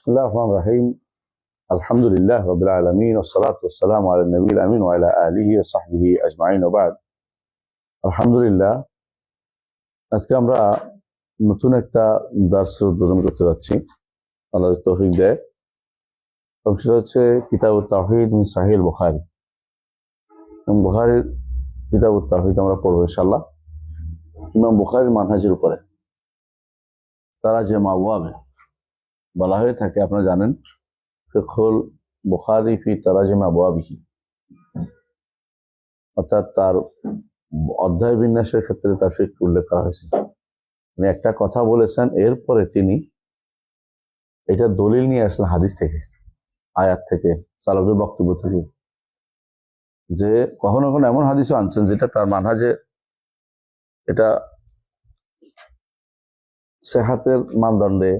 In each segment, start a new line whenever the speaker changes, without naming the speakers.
بسم الله الرحمن الرحيم. الحمد لله رب العالمين والصلاة والسلام على النبي الأمين وعلى آله وصحبه أجمعين وبعد. الحمد لله আজকে আমরা নতুন একটা দার্স উদ্বোধন করতে যাচ্ছি। আল্লাহ তৌফিক দেয়। সেটা হচ্ছে কিতাবুত তাওহীদ মিন সাহিহ বুখারী। বুখারীর কিতাবুত তাওহীদ আমরা পড়ব ইনশাআল্লাহ। ইমাম বুখারীর মানহাজের উপরে তারাজুম আবওয়াবে বলা হয়ে থাকে, আপনারা জানেন ফিকহুল বুখারী ফি তারাজুম আবওয়াবিহি, অর্থাৎ তার অধ্যায় বিন্যাসের ক্ষেত্রে তার ফিকহ উল্লেখ করা হয়েছে। মানে একটা কথা বলেছেন, এরপরে তিনি এটা দলিল নিয়ে আসলেন হাদিস থেকে, আয়াত থেকে, সালাফের বক্তব্য থেকে। যে কখনো কখনো এমন হাদিসও আনছেন যেটা তার মানহাজে এটা সেহাতের মানদণ্ডে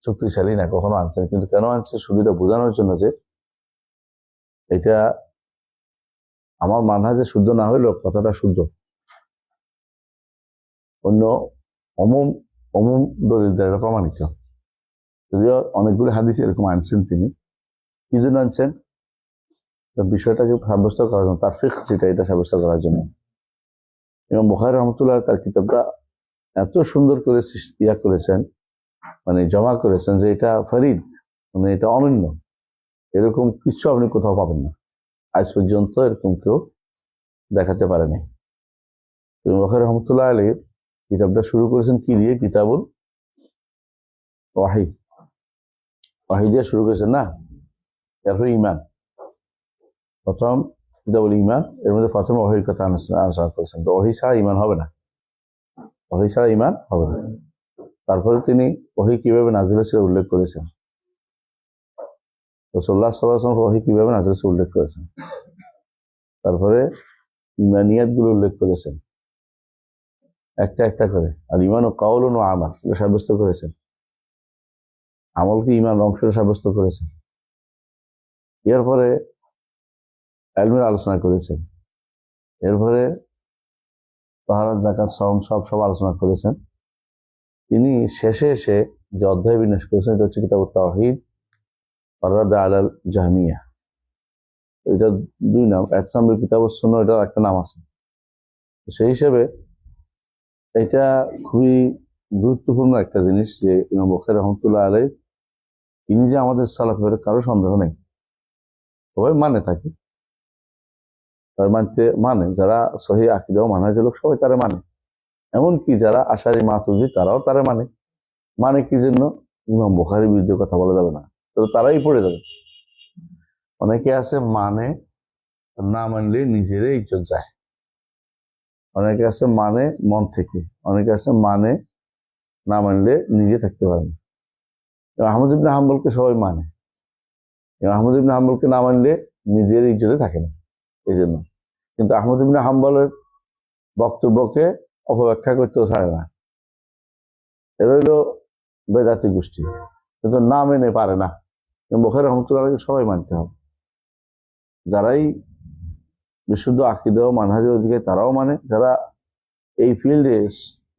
শক্তিশালী না, কখনো আনছেন। কিন্তু কেন আনছে? শুধু এটা বোঝানোর জন্য যে এটা আমার মানহাজে শুদ্ধ না হইলেও কথাটা শুদ্ধ, অন্য অমুম অমুম দলিল দ্বারা এটা প্রমাণিত। যদিও অনেকগুলি হাদিস এরকম আনছেন তিনি। কি জন্য আনছেন? বিষয়টাকে সাব্যস্ত করার জন্য, তার ফিকহ যেটা এটা সাব্যস্ত করার জন্য। ইমাম বুখারী রাহমাতুল্লাহ তার কিতাবটা এত সুন্দর করে করেছেন, মানে জমা করেছেন, যে এটা ফরিদ, মানে এটা অনন্য। এরকম কিছু আপনি কোথাও পাবেন না, আজ পর্যন্ত এরকম কেউ দেখাতে পারেনি। ইমাম বুখারী রাহমাতুল্লাহ আলাইহি কিতাবটা শুরু করেছেন কি দিয়ে? কিতাবুল ওয়াহী, ওয়াহী দিয়ে শুরু করেছেন না? তারপরে ঈমান, প্রথম কিতাবুল ঈমান, এর মধ্যে প্রথমে ওয়াহীর কথা আলোচনা করেছেন। তো ওয়াহী ছাড়া ঈমান হবে না, ওয়াহী ছাড়া ঈমান হবে না। তারপরে তিনি ওয়াহী কিভাবে নাযিল হয়েছে উল্লেখ করেছেন, রাসূলুল্লাহ সাল্লাল্লাহু আলাইহি ওয়াসাল্লাম ওয়াহী কিভাবে নাযিল হয়েছে উল্লেখ করেছেন। তারপরে ঈমানিয়াতগুলো উল্লেখ করেছেন একটা একটা করে। আর ঈমান ও কাওলুন ও আমাল সাব্যস্ত করেছেন, আমলকে ঈমান অংশ সাব্যস্ত করেছেন। এরপরে ইলমের আলোচনা করেছেন, এরপরে তাহারাত, যাকাত, সাওম সব আলোচনা করেছেন। তিনি শেষে এসে যে অধ্যায় বিন্যাস করেছেন এটা হচ্ছে কিতাবুত তাওহীদ আর-রাদ আলাল জাহমিয়া। এটা দুই নাম, এক নম্বর কিতাবুস সুন্নাহ, এটার একটা নাম আছে। সেই হিসেবে এটা খুবই গুরুত্বপূর্ণ একটা জিনিস যে ইমাম বুখারী রাহমাতুল্লাহ আলাইহি তিনি যে আমাদের সালাফ, এর কারো সন্দেহ নেই। সবাই মানে থাকে, মানে যারা সহিহ আকীদা ও মানহাজের লোক সবাই তারা মানে, এমনকি যারা আশারী মাতুরিদী তারাও তারা মানে কি জন্য? ইমাম বুখারীর বিরুদ্ধে কথা বলা যাবে না, তো তারাই পড়ে যাবে। অনেকে আছে মানে, না মানলে নিজেরই ইজ্জত যায়। অনেকে আছে মানে মন থেকে, অনেকে আছে মানে না মানলে নিজে থাকতে পারে না। আহমদ ইবনে হাম্বলকে সবাই মানে, আহমদ ইবনে হাম্বলকে না মানলে নিজের ইজ্জতে থাকে না, এই জন্য। কিন্তু আহমদ ইবনে হাম্বলের বক্তব্যকে অপব্যাখ্যা করতেও ছাড়ে না। এরা হইল বেদাতি গোষ্ঠী, কিন্তু না মেনে পারে না। বুখারী রাহমাতুল্লাহকে সবাই মানতে হবে। যারাই বিশুদ্ধ আকীদা ও মানহাজের অধিকারী তারাও মানে, যারা এই ফিল্ডে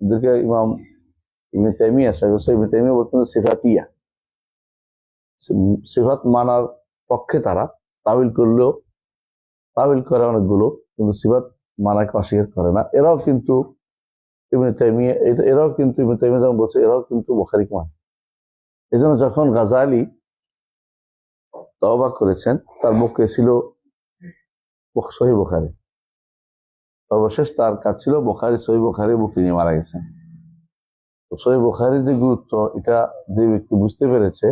এদেরকে ইমাম ইবনে তাইমিয়া, শাইখুল ইবনে তাইমিয়া বলতেন সিফাতিয়া, সিফাত মানার পক্ষে তারা তাওয়িল করে অনেকগুলো, কিন্তু সিফাত মানাকে অস্বীকার করে না। এরাও কিন্তু ইবনে তাইমিয়া যেমন বলছে, এরাও কিন্তু বুখারীকে মানে। এই জন্য যখন গাজালি তওবা করেছেন, তার বুকে ছিল সহিহ বুখারী, সর্বশেষ তার কাজ ছিল সহিহ বুখারী বুকে নিয়ে মারা গেছেন। সহিহ বুখারীর যে গুরুত্ব, এটা যে ব্যক্তি বুঝতে পেরেছে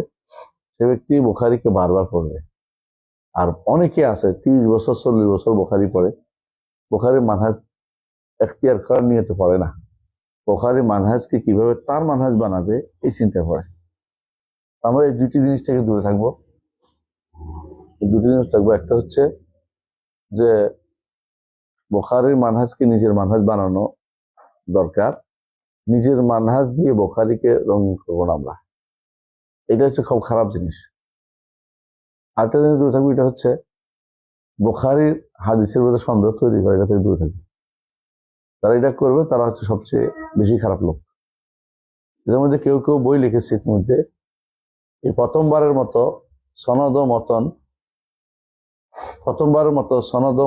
সে ব্যক্তি বুখারীকে বারবার পড়বে। আর অনেকে আছে 30 বছর 40 বছর বুখারী পড়ে, বুখারীর মানহাজ এখতিয়ার করার নিয়তে পড়ে না। বুখারীর মানহাজকে কিভাবে তার মানহাজ বানাবে এই চিন্তা করে। আমরা এই দুটি জিনিস থেকে দূরে থাকবো। এই দুটি জিনিস থাকবো, একটা হচ্ছে যে বুখারীর মানহাজকে নিজের মানহাজ বানানো দরকার, নিজের মানহাজ দিয়ে বুখারীকে রঙিন করবো না আমরা। এটা হচ্ছে খুব খারাপ জিনিস। আরেকটা জিনিস দূরে থাকবো, এটা হচ্ছে বুখারীর হাদিসের মধ্যে সন্দেহ তৈরি করে, এটা থেকে দূরে থাকবে। তারা এটা করবে, তারা হচ্ছে সবচেয়ে বেশি খারাপ লোক। এদের মধ্যে কেউ কেউ বই লিখেছে ইতিমধ্যে, এই প্রথমবারের মতো সনদ ও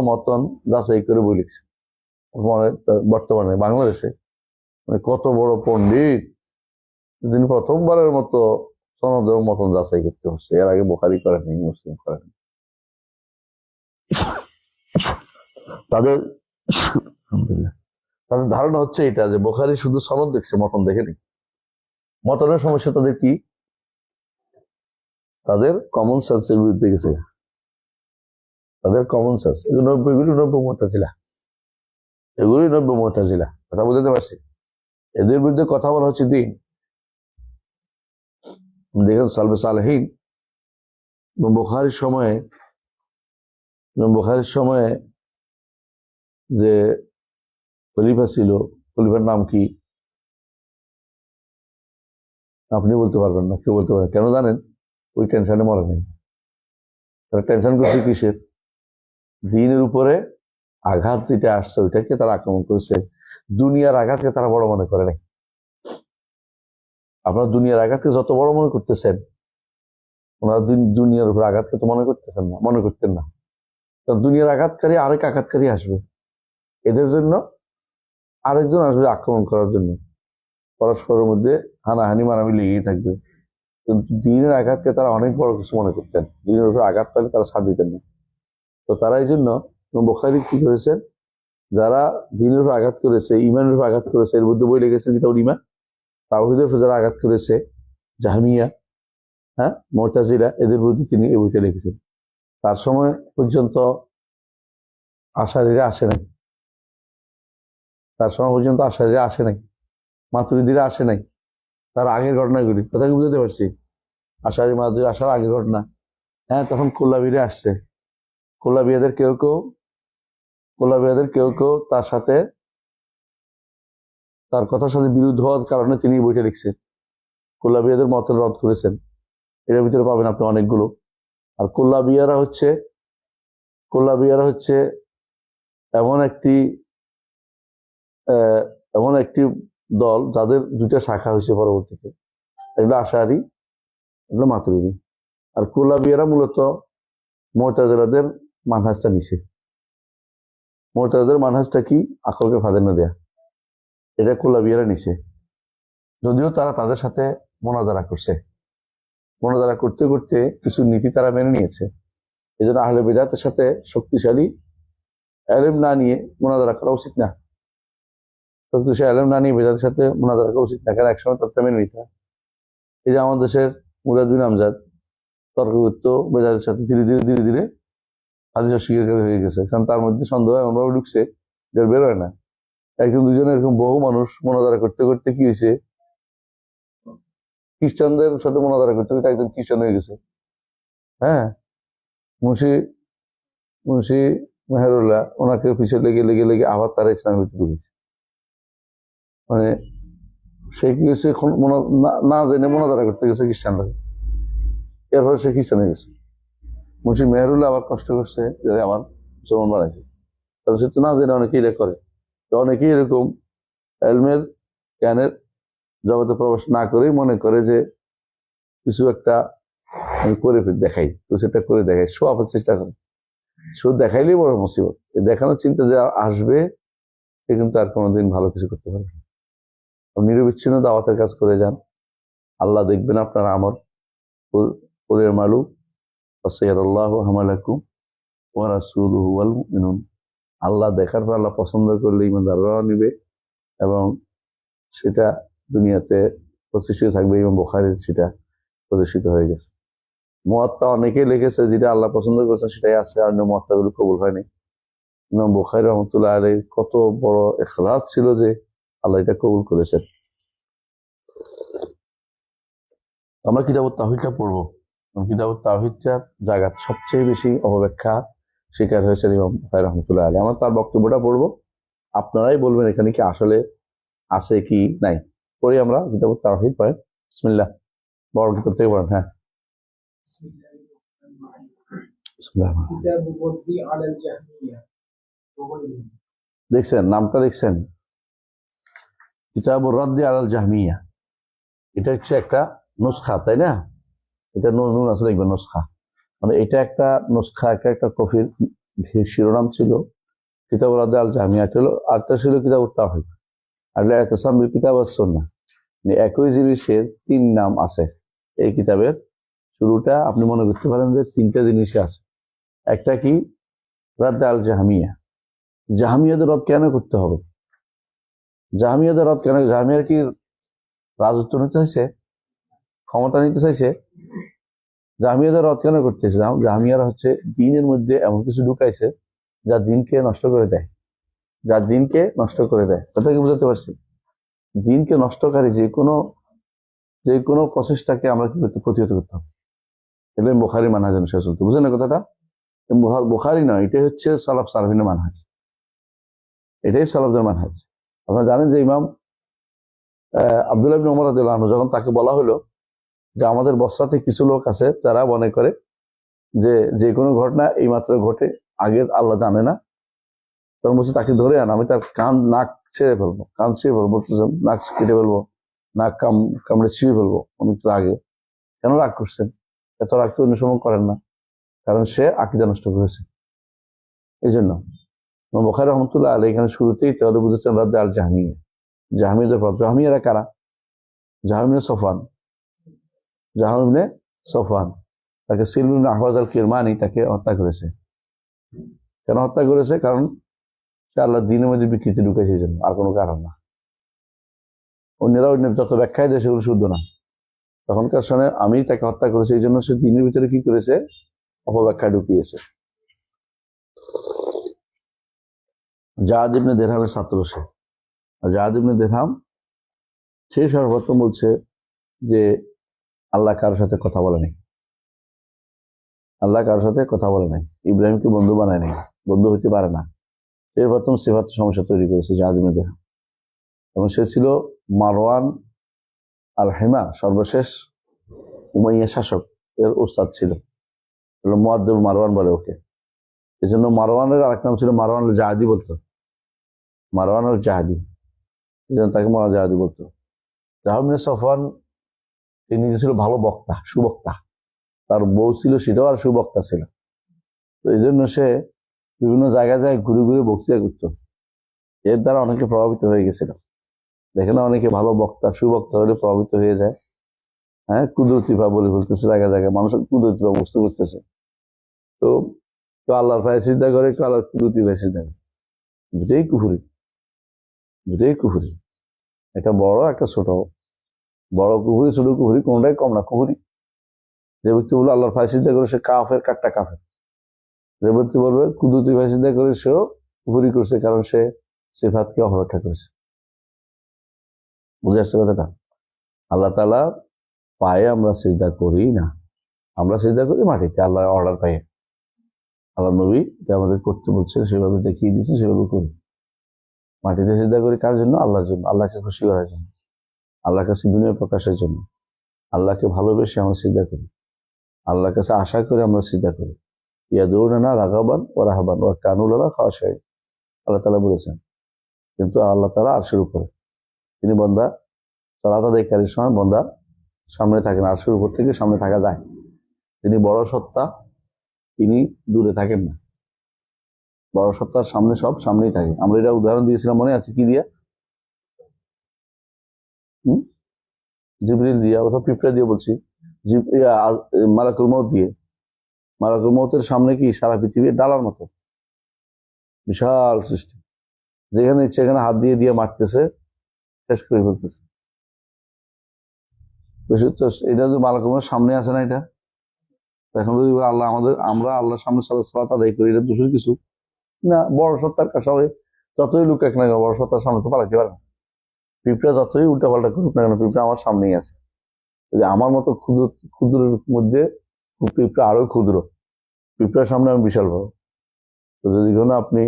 মতন যাচাই করে বই লিখছে। বর্তমানে বাংলাদেশে মানে কত বড় পণ্ডিত, তিনি প্রথমবারের মতো সনদ ও মতন যাচাই করতে হচ্ছে। এর আগে বুখারী করেনি, মুসলিম করেনি। তাদের তাদের ধারণা হচ্ছে এটা যে বুখারী শুধু সনদ দেখছে, মতন দেখেনি। মতনের সমস্যা তাদের কি? তাদের কমন সেন্সের বিরুদ্ধে গেছে। তাদের কমন সেন্স এগুলি নব্য মুতাজিলা। কথা বুঝতে পারছি? এদের বিরুদ্ধে কথা বলা হচ্ছে দিন। দেখেন সালফে সালেহীন বুখারীর সময়ে যে খলিফা ছিল, খলিফার নাম কি আপনি বলতে পারবেন না, কেউ বলতে পারবেন? কেন জানেন? ওই টেনশনে মরে নেই। তারা টেনশন করছে কিসের? দিনের উপরে আঘাত যেটা আসছে ওইটাকে তারা আক্রমণ করেছে। দুনিয়ার আঘাতকে তারা বড় মনে করে নাই। আপনারা দুনিয়ার আঘাতকে যত বড় মনে করতেছেন, ওনারা দুনিয়ার উপর আঘাতকে তো মনে করতেন না। দুনিয়ার আঘাতকারী আরেক আঘাতকারী আসবে, এদের জন্য আরেকজন আসবে আক্রমণ করার জন্য। পরস্পরের মধ্যে হানাহানি মারামি লেগেই থাকবে। কিন্তু দিনের আঘাতকে তারা অনেক বড় কিছু মনে করতেন। দিনের উপর আঘাত পেলে তারা ছাড় দিতেন না। তো তারা এই জন্য বুখারী কি করেছেন, যারা দিনের উপর আঘাত করেছে, ইমানের উপর আঘাত করেছে, এর মধ্যে বই লেগেছেন কিতাবুল ঈমান। তাওহীদের উপর যারা আঘাত করেছে, জাহমিয়া, মুতাজিলা, এদের বিরুদ্ধে তিনি এই বইটা লিখেছেন। তার সময় পর্যন্ত আশারীরা আসে নাই, মাতুরিদিরা আসে নাই। তার আগের ঘটনাগুলি কথা কি বুঝতে পারছি? আশারি মাতুরি আসার আগের ঘটনা। তখন কুল্লাবিরা আসছে। কুল্লাবিয়াদের কেউ কেউ তার সাথে, তার কথার সাথে বিরুদ্ধ হওয়ার কারণে তিনি বইটা লিখছেন। কুল্লাবিয়াদের মতের রদ করেছেন। এর ভিতরে পাবেন আপনি অনেকগুলো। আর কুল্লাবিয়ারা হচ্ছে এমন একটি দল যাদের দুইটা শাখা হয়েছে পরবর্তীতে, এগুলো আশারি, এগুলো মাতুরিদি। আর কুল্লাবিয়ারা মূলত মুতাজিলাদের মানহাজটা নিছে। মুতাজিলাদের মানহাজটা কি? আকলকে প্রাধান্য দেয়া। এটা কুল্লাবিয়ারা নিছে, যদিও তারা তাদের সাথে মোনাজারা করতে করতে কিছু নীতি তারা মেনে নিয়েছে। এই জন্য আহলে বিদআতের সাথে শক্তিশালী ইলম না নিয়ে মোনাজারা করা উচিত না। শক্তিশালী ইলম না নিয়ে বিদআতের সাথে মোনাজারা করা উচিত না, কারণ একসময় তাদের মেনে নিতে হয়। এই যে আমাদের দেশের মুজাহিদ বিন আমজাদ তর্ক করত বেদাতের সাথে, ধীরে ধীরে হাদিস অস্বীকার হয়ে গেছে। কারণ তার মধ্যে সন্দেহ এমনভাবে ঢুকছে যে বেরোয় না। একজন দুজনে এরকম বহু মানুষ মোনাজারা করতে করতে কি হয়েছে, খ্রিস্টানদের সাথে মোনাজারা করতে করতে একজন খ্রিস্টান হয়ে গেছে। মুন্সি মেহেরুল্লাহ, ওনাকে পিছিয়ে লেগে আবার তারা ইসলামের ভিতরে ঢুকেছে। মানে সে কি হয়েছে, না জেনে মোনাজারা করতে গেছে খ্রিস্টানরা, এরপরে সে খ্রিস্টান হয়ে গেছে। মুন্সি মেহেরুল্লাহ আবার কষ্ট করছে যে আমার মুসলমান বানাইছে। তাহলে সে তো না জেনে অনেকেই এটা করে। তো অনেকেই এরকম এলমের জ্ঞানের জগতে প্রবেশ না করেই মনে করে যে কিছু একটা আমি করে দেখাই, তো সেটা করে দেখাই, শো আপার চেষ্টা করে। শো দেখাইলেই বড় মুসিবত। এই দেখানোর চিন্তা যে আসবে, সে কিন্তু আর কোনোদিন ভালো কিছু করতে পারবে না। নিরবিচ্ছিন্ন দাওয়াতের কাজ করে যান, আল্লাহ দেখবেন আপনার আমল। কুলের মালু ওয়াসাইয়ারাল্লাহু আমালাকুম ওয়া রাসূলুহু ওয়াল মুমিনুন। আল্লাহ দেখার পর আল্লাহ পছন্দ করলে ঈমানদাররা নিবে, এবং সেটা দুনিয়াতে প্রতিষ্ঠিত থাকবে। ইমাম বুখারীর সেটা প্রতিষ্ঠিত হয়ে গেছে। মুয়াত্তা অনেকেই লিখেছে, যেটা আল্লাহ পছন্দ করেছে সেটাই আছে, আর অন্য মুয়াত্তাগুলো কবুল হয়নি। ইমাম বুখারী রাহমাতুল্লাহ আলাইহি কত বড় ইখলাস ছিল যে আল্লাহ এটা কবুল করেছেন। আমরা কিতাবুত তাওহীদটা পড়বো। কিতাবুত তাওহীদটার জায়গা সবচেয়ে বেশি অপব্যাখ্যা শিকার হয়েছেন ইমাম বুখারী রাহমাতুল্লাহ আলাইহি। আমরা তার বক্তব্যটা পড়বো, আপনারাই বলবেন এখানে কি আসলে আছে কি নাই। পড়ি আমরা কিতাবুত তাওহীদ, পড়েন বিসমিল্লাহ। বড় কিতাব থেকে পড়েন। দেখছেন নামটা, দেখছেন কিতাবুর রাদ্দি আলাল জাহমিয়া। এটা হচ্ছে একটা নুসখা, তাই না? এটা নজরুল আসলে একবার নুসখা, মানে এটা একটা নুসখা, একটা কফির শিরোনাম ছিল কিতাব আল জামিয়া ছিল, আরেকটা ছিল কিতাব তাওহীদ, আর ইতিসাম বিল কিতাব ওয়াস সুন্নাহ। একই জিনিসের তিন নাম আছে এই কিতাবের। শুরুটা আপনি মনে করতে পারেন যে তিনটা জিনিসই আছে। একটা কি রাদ আল জাহামিয়া, জাহামিয়াদের রদ কেন করতে হবে? জাহামিয়াদের রদ কেন? জাহামিয়ার কি রাজত্ব নিতে চাইছে, ক্ষমতা নিতে চাইছে? জাহামিয়াদের রদ কেন করতেছে? জাহামিয়ারা হচ্ছে দিনের মধ্যে এমন কিছু ঢুকাইছে যা দিনকে নষ্ট করে দেয়, যা দিনকে নষ্ট করে দেয়। কথা কি বুঝাতে পারছি? দিনকে নষ্টকারী যে কোনো প্রচেষ্টাকে আমরা কি করতে, প্রতিহত করতে হবে। এটা বুখারী মানহাজ অনুসারে চলতে, বুঝেন না কথাটা? বুখারী নয়, এটাই হচ্ছে সালাফ সালফিনের মানহাজ, এটাই সালাফদের মানহাজ। আপনারা জানেন যে ইমাম আব্দুল্লাহ ইবনে ওমর রাদিয়াল্লাহু আনহু যখন তাকে বলা হলো যে আমাদের বসরাতে কিছু লোক আছে যারা মনে করে যে কোনো ঘটনা এই মাত্র ঘটে, আগে আল্লাহ জানে না, তখন বলছে তাকে ধরে আন, আমি তার কান নাক ছেড়ে ফেলবো, কান ছিঁড়ে ফেলবো, নাক কেটে ফেলবো, নাক কামড়ে ছিঁড়ে ফেলবো। অনেক আগে কেন রাগ করছেন? এত রাগ তো অন্য সময় করেন না, কারণ সে আকীদা নষ্ট করেছে। এই জন্য বুখারী রহমতুল্লাহ আলাইহি এখানে শুরুতেই তাহলে বুঝেছেন রাদ আল জাহমিয়া, জাহমিয়াদের পর। জাহমিয়ারা কারা? জাহমিয়া সফওয়ান, তাকে সিলম ইবনে আহওয়াজ আল কিরমানি তাকে হত্যা করেছে। কেন হত্যা করেছে? কারণ সে আল্লাহ দিনের মধ্যে বিকৃতি ঢুকেছে, এই জন্য, আর কোনো কারণ না। অন্যরা যত ব্যাখ্যায় দেয় সেগুলো শুদ্ধ না। তখনকার সময় আমি তাকে হত্যা করেছি, এই জন্য সে দিনের ভিতরে কি করেছে? অপব্যাখ্যা ঢুকিয়েছে। জাদ ইবনে দিরহামের ছাত্র সে। জাদ ইবনে দিরহাম সে সর্বপ্রথম বলছে যে আল্লাহ কারোর সাথে কথা বলে নাই, আল্লাহ কারোর সাথে কথা বলে নাই, ইব্রাহিমকে বন্ধু বানায় নাই, বন্ধু হইতে পারে না। সে প্রথম সিফাত সমস্যা তৈরি করেছে জাদ ইবনে দিরহাম। এবং সে ছিল মারওয়ান আল হেমা, সর্বশেষ উমাইয়া শাসক এর ওস্তাদ ছিল, মুআদ্দিব মারওয়ান বলে ওকে। এই জন্য মারওয়ানের আরেক নাম ছিল মারওয়ান আল জাহাদি, বলতো মারওয়ান আল জাহাদি, এই জন্য তাকে মারওয়ান জাহাদি বলতো। জাহমিয়া সফওয়ান তিনি নিজে ছিল ভালো বক্তা, সুবক্তা, তার বউ ছিল সেটাও আর সুবক্তা ছিল। তো এই জন্য সে বিভিন্ন জায়গায় ঘুরে ঘুরে বক্তৃতা করতো, এর দ্বারা অনেকে প্রভাবিত হয়ে গেছিল। দেখে না, অনেকে ভালো বক্তা সুবক্তা হলে প্রভাবিত হয়ে যায়। হ্যাঁ, কুদরতি ভাব বলে বলতেছে, জায়গায় জায়গায় মানুষ কুদরতি ভাব বুঝতে করতেছে। তো কেউ আল্লাহর ভাই চিন্তা করে, কেউ আল্লাহর কুদরতি ভাই চিন্তা করে, দুটাই কুফুরি। একটা বড় একটা ছোট, বড় কুফুরি ছোট কুফুরি কোনটাই কম না, কুফুরি। যে ব্যক্তি বলবে আল্লাহর ভাই চিন্তা করে সে কাফের, কাটটা কাফের। যে ব্যক্তি বলবে কুদরতি ভাই চিন্তা করে সেও কুফুরি করছে, কারণ সে সিফাতকে অপব্যাখ্যা করেছে। বুঝে আসছে কথাটা? আল্লাহ তাআলা পায়ে আমরা সিজদা করি না, আমরা সিজদা করি মাটিতে, আল্লাহ অর্ডার পাই। আল্লাহ নবী আমাদের করতে বলছেন, সেভাবে দেখিয়ে দিচ্ছে, সেভাবে করি। মাটিতে সিজদা করি কার জন্য? আল্লাহর জন্য, আল্লাহকে খুশি করার জন্য, আল্লাহর কাছে বিনয় প্রকাশের জন্য, আল্লাহকে ভালোবেসে আমরা সিজদা করি, আল্লাহর কাছে আশা করে আমরা সিজদা করি। ইয়াদউনা রাগাবান ওয়া রাহাবান ওয়া কানু লানা খাশিঈন, আল্লাহ তাআলা বলেছেন। কিন্তু আল্লাহ তাআলা আরশের উপরে, তিনি বান্দা সালাত আদায়কারীর সময় বান্দা সামনে থাকেন, আরশের উপর থেকে সামনে থাকা যায়। তিনি বড় সত্তা, তিনি দূরে থাকেন না। বড় সত্তার সামনে সব সামনেই থাকে। আমরা এটা উদাহরণ দিয়েছিলাম, মনে আছে কি দিয়া? জিবরিল দিয়া, অথবা পিঁপড়া দিয়ে বলছি, মালাকুল মউত দিয়ে। মালাকুল মউতের সামনে কি সারা পৃথিবীর ডালার মতো বিশাল সৃষ্টি, যেখানে ইচ্ছে এখানে হাত দিয়ে দিয়ে মারতেছে, শেষ করে ফেলতেছে। এটা যদি মালাকুল মউতের সামনে আছে না, এটা এখন যদি আমরা আল্লাহর সামনে সালাত আদায় করি, এটা দোষের কিছু না। বড় সত্তার কাছে যতই লুক এক না, বড় সত্তার সামনে তো পালাতে পারে না। পিঁপড়া যতই উল্টা পাল্টা করুক না কেন, পিঁপড়া আমার সামনেই আছে। আমার মতো ক্ষুদ্রের মধ্যে পিঁপড়া আরো ক্ষুদ্র, পিঁপড়ার সামনে আমি বিশাল বড়। তো যদি কোনো আপনি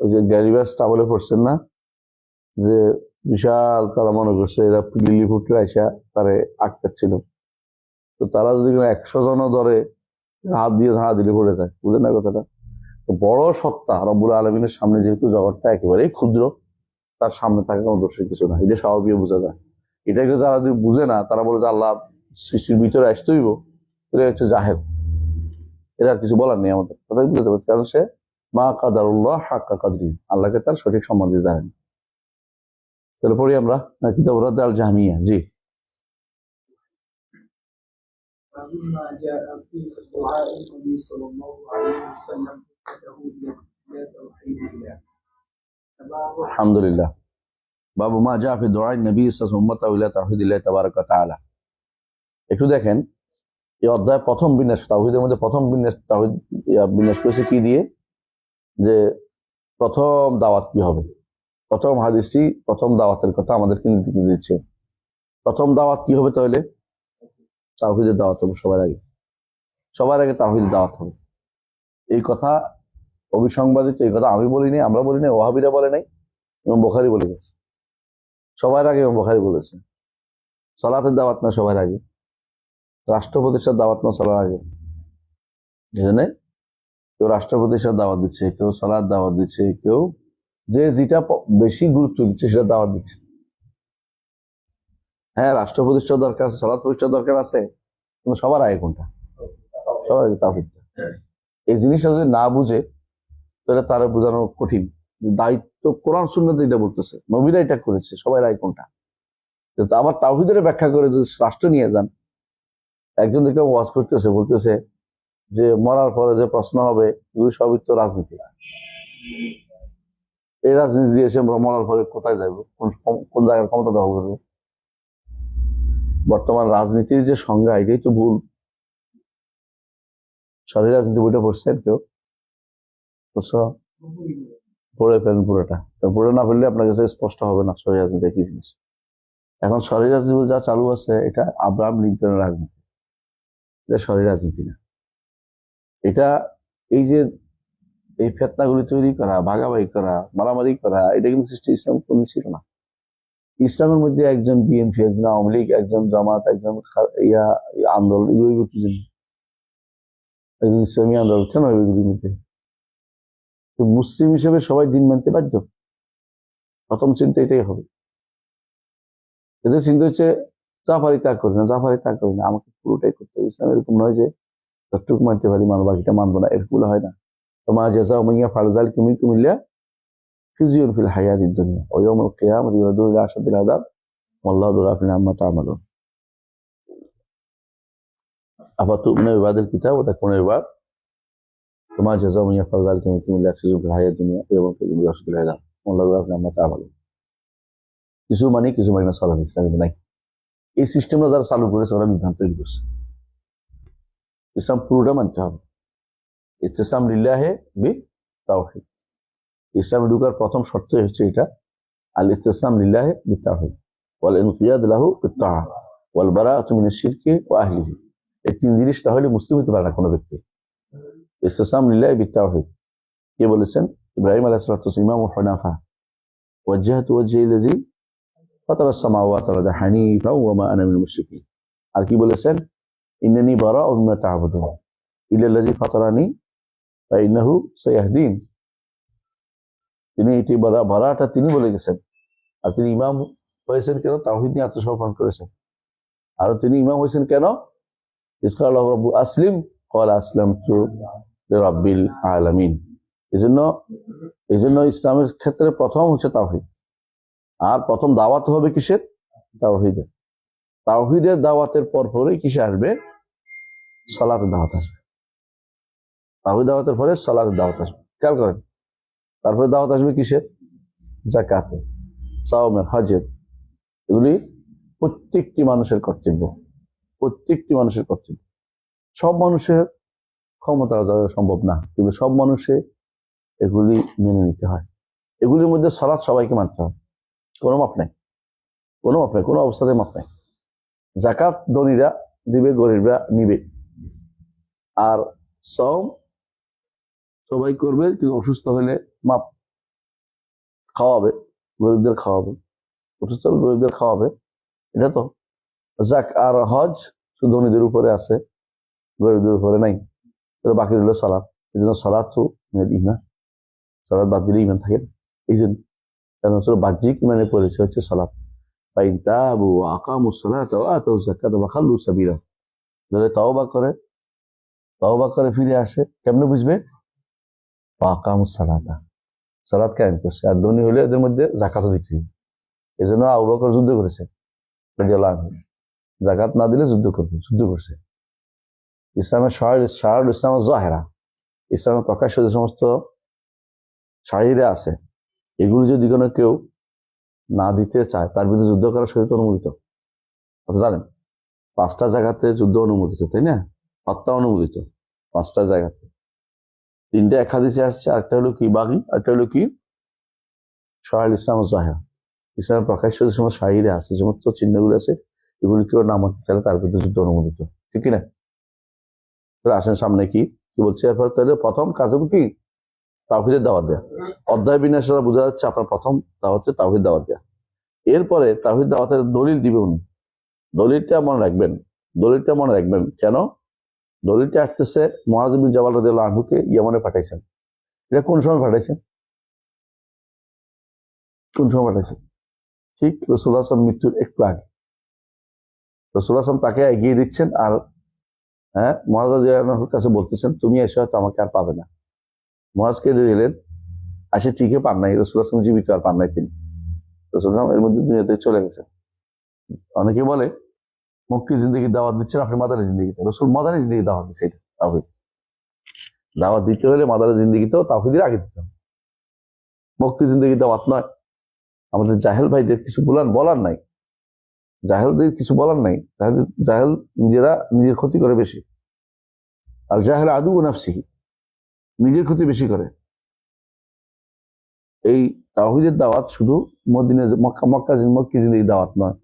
ওই যে গ্যারিবাস টাবলে পড়ছেন না, যে বিশাল, তারা মনে করছে এরা লিলিপুটে আইসা তারে আটকাচ্ছিল, তো তারা যদি 100 জন ধরে হাত দিয়ে ধারা দিলে পড়ে যায়। বুঝলেন না কথাটা? তো বড় সত্তা রব্বুল আলমিনের সামনে যেহেতু জগৎটা একেবারেই ক্ষুদ্র, তার সামনে থাকা কোনো দোষের কিছু না, এটা স্বাভাবিক বোঝা যায়। এটাকে যারা যদি বুঝে না, তারা বলে যে আল্লাহ সৃষ্টির ভিতরে আসতে হইব, এটা হচ্ছে জাহের। এরা আর কিছু বলার নেই আমাদের, কথা বুঝতে পারছি। কারণ সে মা কাদারুল্লাহ হাক্কা কাদরি, আল্লাহকে তার সঠিক সম্মান দিয়ে জানেন। তাহলে পড়ি আমরা কিতাব রাদ আল জাহমিয়া। জি,
فمما جاء في دعاء النبي صلى الله عليه وسلم وحده إلى توحيد الله.
আলহামদুলিল্লাহ। বাবু মা জা ফি দুআ নবী সাল্লাল্লাহু আলাইহি ইলা তাওহীদিল্লাহ তাবারাক ওয়া তাআলা। একটু দেখেন এই অধ্যায় প্রথম বিন্যাস, তাওহীদের মধ্যে প্রথম বিন্যাস, তাওহীদ বিন্যাস করেছে কি দিয়ে, যে প্রথম দাওয়াত কি হবে। প্রথম হাদিসটি প্রথম দাওয়াতের কথা আমাদেরকে নির্দেশ দিচ্ছে। প্রথম দাওয়াত কি হবে তাহলে? তাওহীদের দাওয়াত হবে সবার আগে তাওহীদের দাওয়াত হবে। এই কথা অবিসংবাদিত, এই কথা আমি বলি নাই, আমরা বলি নাই, ওয়াহাবিরা বলে নাই, ইমাম বুখারী বলে গেছে। সবার আগে ইমাম বুখারী বলেছে সালাতের দাওয়াত না সবার আগে, রাষ্ট্র প্রতিষ্ঠার দাওয়াত না সবার আগে। বুঝলেন? কেউ রাষ্ট্র প্রতিষ্ঠার দাওয়াত দিচ্ছে, কেউ সালাত দাওয়াত দিচ্ছে, কেউ যে যেটা বেশি গুরুত্ব দিচ্ছে সেটা দাওয়াত দিচ্ছে। হ্যাঁ, রাষ্ট্র প্রতিষ্ঠার দরকার আছে, সালাত প্রতিষ্ঠার দরকার আছে, কিন্তু সবার আগে কোনটা? সবার আগে তাওহীদ। এই জিনিসটা যদি না বুঝে তাহলে তারা বোঝানো কঠিন। দায়িত্ব কোরআন সুন্নাতে এটা বলতেছে, নবীরা এটা করেছে, সবার আগে কোনটা। কিন্তু আবার তাওহীদের ব্যাখ্যা করে যদি রাষ্ট্র নিয়ে যান, একজন দিকে ওয়াজ করতেছে, বলতেছে যে মরার পরে যে প্রশ্ন হবে এগুলি সবই তো রাজনীতি। এই রাজনীতি দিয়েছে আমরা মরার পরে কোথায় যাবো, কোন জায়গার ক্ষমতা দখল করবো। বর্তমান রাজনীতির যে সংজ্ঞা, এটাই তো ভুল। সরকারি রাজনীতি বইটা পড়ছেন কেউ? পড়ে ফেলেন পুরোটা। তো পড়ে না ফেললে আপনার কাছে স্পষ্ট হবে না সরকারি রাজনীতি কি জিনিস। এখন সরকারি রাজনীতি যা চালু আছে এটা আব্রাহাম লিঙ্কনের রাজনীতি, এটা সরকারি রাজনীতি না। এটা এই যে এই ফেতনাগুলি তৈরি করা, ভাগাভাগি করা, মারামারি করা, এটা কিন্তু সৃষ্টি ইসলাম কোনো ছিল না। ইসলামের মধ্যে একজন বিএনপি, একজন আওয়ামী লীগ, একজন জামাত, একজন আন্দোলন, এগুলো কি জন্য? একজন ইসলামী আন্দোলন কেন হবে এগুলির মধ্যে? তো মুসলিম হিসেবে সবাই দিন মানতে বাধ্য। প্রথম চিন্তা এটাই হবে। এদের চিন্তা হচ্ছে জাফারি ত্যাগ করি না, জাফারি ত্যাগ করি না, আমাকে পুরোটাই করতে হবে। ইসলাম এরকম নয় যে যতটুকু মানতে পারি মানব, বাকিটা মানবো না, এরকম হয় না। তোমার জাযা মাইয়া ফারজাল কিমিনকুম ইল্লা খিজিয়ুন ফিল হায়াতিদ দুনিয়া ওয়া ইয়াউমাল কিয়ামাতি ইউরাদুনা ইলা আশাদ্দিল আযাব ওয়াল্লাহু বিগাফিলিন আম্মা তা'মালুন। আফাতু'মিনুনা বিবাদিল কিতাব ওয়া তাকফুরুনা বিবাদ তোমার জাযা মাইয়া ফারজাল কিমিনকুম ইল্লা খিজিয়ুন ফিল হায়াতিদ দুনিয়া ওয়া ইয়াউমাল কিয়ামাতি ইউরাদুনা ইলা আশাদ্দিল আযাব ওয়াল্লাহু বিগাফিলিন আম্মা তা'মালুন। কিছু মানে না, সালাত ইসলামে নাই। এই সিস্টেমটা যারা চালু করেছে ওরা বিভ্রান্ত তৈরি করছে। ইসলাম পুরোটা মানতে হবে। ইসলাম লিল্লাহে বি তাওহীদ। ইসলামে ঢুকার প্রথম শর্ত হচ্ছে এটা, আল ইসতিসলাম লিল্লাহি বিত্তাওহীদ ওয়াল ইনকিয়াদ লাহু বিত্তাআহ ওয়াল বারাআতু মিনাশ শিরকি ওয়া আহলিহি। এই তিন জিনিস তাহলে মুসলিম হতে পারে না কোনো ব্যক্তি। ইসতিসলাম লিল্লাহি বিত্তাওহীদ কে বলেছেন? ইব্রাহিম আলাইহিস সালাতু ওয়াস ইমামু হুনাফা ওয়াজজাহতু ওয়াজহি লিল্লাযী ফাতারাস সামাওয়াতি ওয়াল আরদা হানিফা ওয়া মা আনা মিনাল মুশরিকিন। আর কি বলেছেন? ইন্নানী বারাউন মিম্মা তা'বুদুন ইল্লাল্লাযী ফাতারানি ফা ইন্নাহু সায়াহদিন। তিনি এটি বারাটা তিনি বলে গেছেন। আর তিনি ইমাম হয়েছেন কেন? তাওহীদ নিয়ে আত্মসমর্পণ করেছেন। আর তিনি ইমাম হয়েছেন কেন? ইসকাল্লাহু রাব্বু আসলিম ক্বালা আসলামতু লিরাব্বিল আলামিন। এজন্য ইসলামের ক্ষেত্রে প্রথম হচ্ছে তাওহীদ। আর প্রথম দাওয়াত হবে কিসের? তাওহীদের। তাওহীদের দাওয়াতের পরপরই কিসে আসবে? সালাতের দাওয়াত আসবে। তাওহীদ দাওয়াতের পরে সালাতের দাওয়াত আসবে। খেয়াল করেন। তারপরে দাওয়াত আসবে কিসের? যাকাতের, সাওমের, হজের। এগুলি প্রত্যেকটি মানুষের কর্তব্য, প্রত্যেকটি মানুষের কর্তব্য। সব মানুষের ক্ষমতা সম্ভব না, কিন্তু সব মানুষে এগুলি মেনে নিতে হয়। এগুলির মধ্যে সালাত সবাইকে মানতে হবে, কোনো মাপ নাই, কোনো মাপ নাই, কোনো অবস্থাতে মাপ নাই। যাকাত ধনীরা দিবে, গরিবরা নিবে। আর সওম সবাই করবে, কিন্তু অসুস্থ হলে মাপ খাওয়াবে, গরিবদের খাওয়াবে, অসুস্থ হলে গরিবদের খাওয়াবে। এটা তো যাক। আর হজ শুধু ধনীদের উপরে আছে, গরিবদের উপরে নাই। বাকি রইল সালাত। এই জন্য সালাত তো ইমান, সালাত বাদ দিলে ইমান থাকে না। এই জন্য কারণ বাহ্যিক ইমানের পরিচয় হচ্ছে সালাত। ফাইন তাবু ওয়া আকামুস সালাতা ওয়া আতাউজ যাকাতা ওয়া খাল্লু সাবিলা, যদি তওবা করে ফিরে আসে, কেমনে বুঝবে? ওয়া আকামুস সালাতা, সালাত কায়েম করছে। আর ধনী হলে এদের মধ্যে যাকাতও দিতে হবে। এই জন্য আবু বকর যুদ্ধ করেছে রাদিয়াল্লাহু আনহু। যাকাত না দিলে যুদ্ধ করছে। ইসলামের শাহরুল ইসলামের জাহেরা, ইসলামের প্রকাশ্য যে সমস্ত শাহিরা আছে, এগুলো যদি কোনো কেউ না দিতে চায়, তার বিরুদ্ধে যুদ্ধ করা শরীয়তে অনুমোদিত। আপনি জানেন 5টা জায়গাতে যুদ্ধ অনুমোদিত, তাই না? হত্যা অনুমোদিত 5টা জায়গাতে। 3টে এক হাদিসে আসছে, আরেকটা হলো কি বাগি, আরেকটা হলো কি শাহরুল ইসলাম জাহেরা। ইসলামের প্রকাশ্য যে সমস্ত শাহিরা আছে, যে সমস্ত চিহ্নগুলো আছে, এগুলি কেউ না মানতে চাইলে তার বিরুদ্ধে যুদ্ধ অনুমোদিত, ঠিক কিনা? আসেন সামনে কি বলছে এরপর, তাহলে প্রথম কাজ হবে কি? তাওহীদের দাওয়াত দেয়া। অধ্যায় বিন্যাসরা বোঝা যাচ্ছে আপনার প্রথম দাওয়াত হচ্ছে তাওহীদ দাওয়াত দেয়া। এরপরে তাওহীদ দাওয়াতের দলিল দিবে উনি। দলিলটা মনে রাখবেন কেন? দলিলটা আসতেছে মুআয বিন জাবাল রাদিয়াল্লাহু আনহুকে ইয়েমেনে পাঠাইছেন। এটা কোন সময় পাঠাইছেন? ঠিক রাসূলুল্লাহ সাল্লাল্লাহু আলাইহি ওয়াসাল্লাম মৃত্যুর একটু আগে রাসূলুল্লাহ সাল্লাল্লাহু আলাইহি ওয়াসাল্লাম তাকে এগিয়ে দিচ্ছেন, আর মুআয রাদিয়াল্লাহু আনহুর কাছে বলতেছেন, তুমি এসে হয়তো আমাকে আর পাবে না। মুআযকে দিলেন, আসে ঠিকই পান নাই, রাসূলুল্লাহ সাল্লাল্লাহু আলাইহি ওয়াসাল্লাম জীবিত আর পান নাই তিনি। রাসূলুল্লাহ এর মধ্যে দুনিয়া থেকে চলে গেছেন। অনেকে বলে মক্কি জিন্দেগির দাওয়াত দিচ্ছেন আপনি মাদারি জিন্দেগিতে। রাসূল মাদারি জিন্দেগির দাওয়াত দিচ্ছে, এটা তাওহীদ। দাওয়াত দিতে হলে মাদারি জিন্দেগিতেও তাওহীদের আগে দিতে হবে, মক্কি জিন্দেগির দাওয়াত নয়। আমাদের জাহেল ভাইদের কিছু বলার নাই, জাহেলদের কিছু বলার নাই। জাহেল নিজেরা নিজের ক্ষতি করে বেশি। আর জাহেল আদু নাফসিহি, নিজের ক্ষতি বেশি করে। এই তাওহীদের দাওয়াত শুধু মক্কি জিন্দেগির দাওয়াত নয়,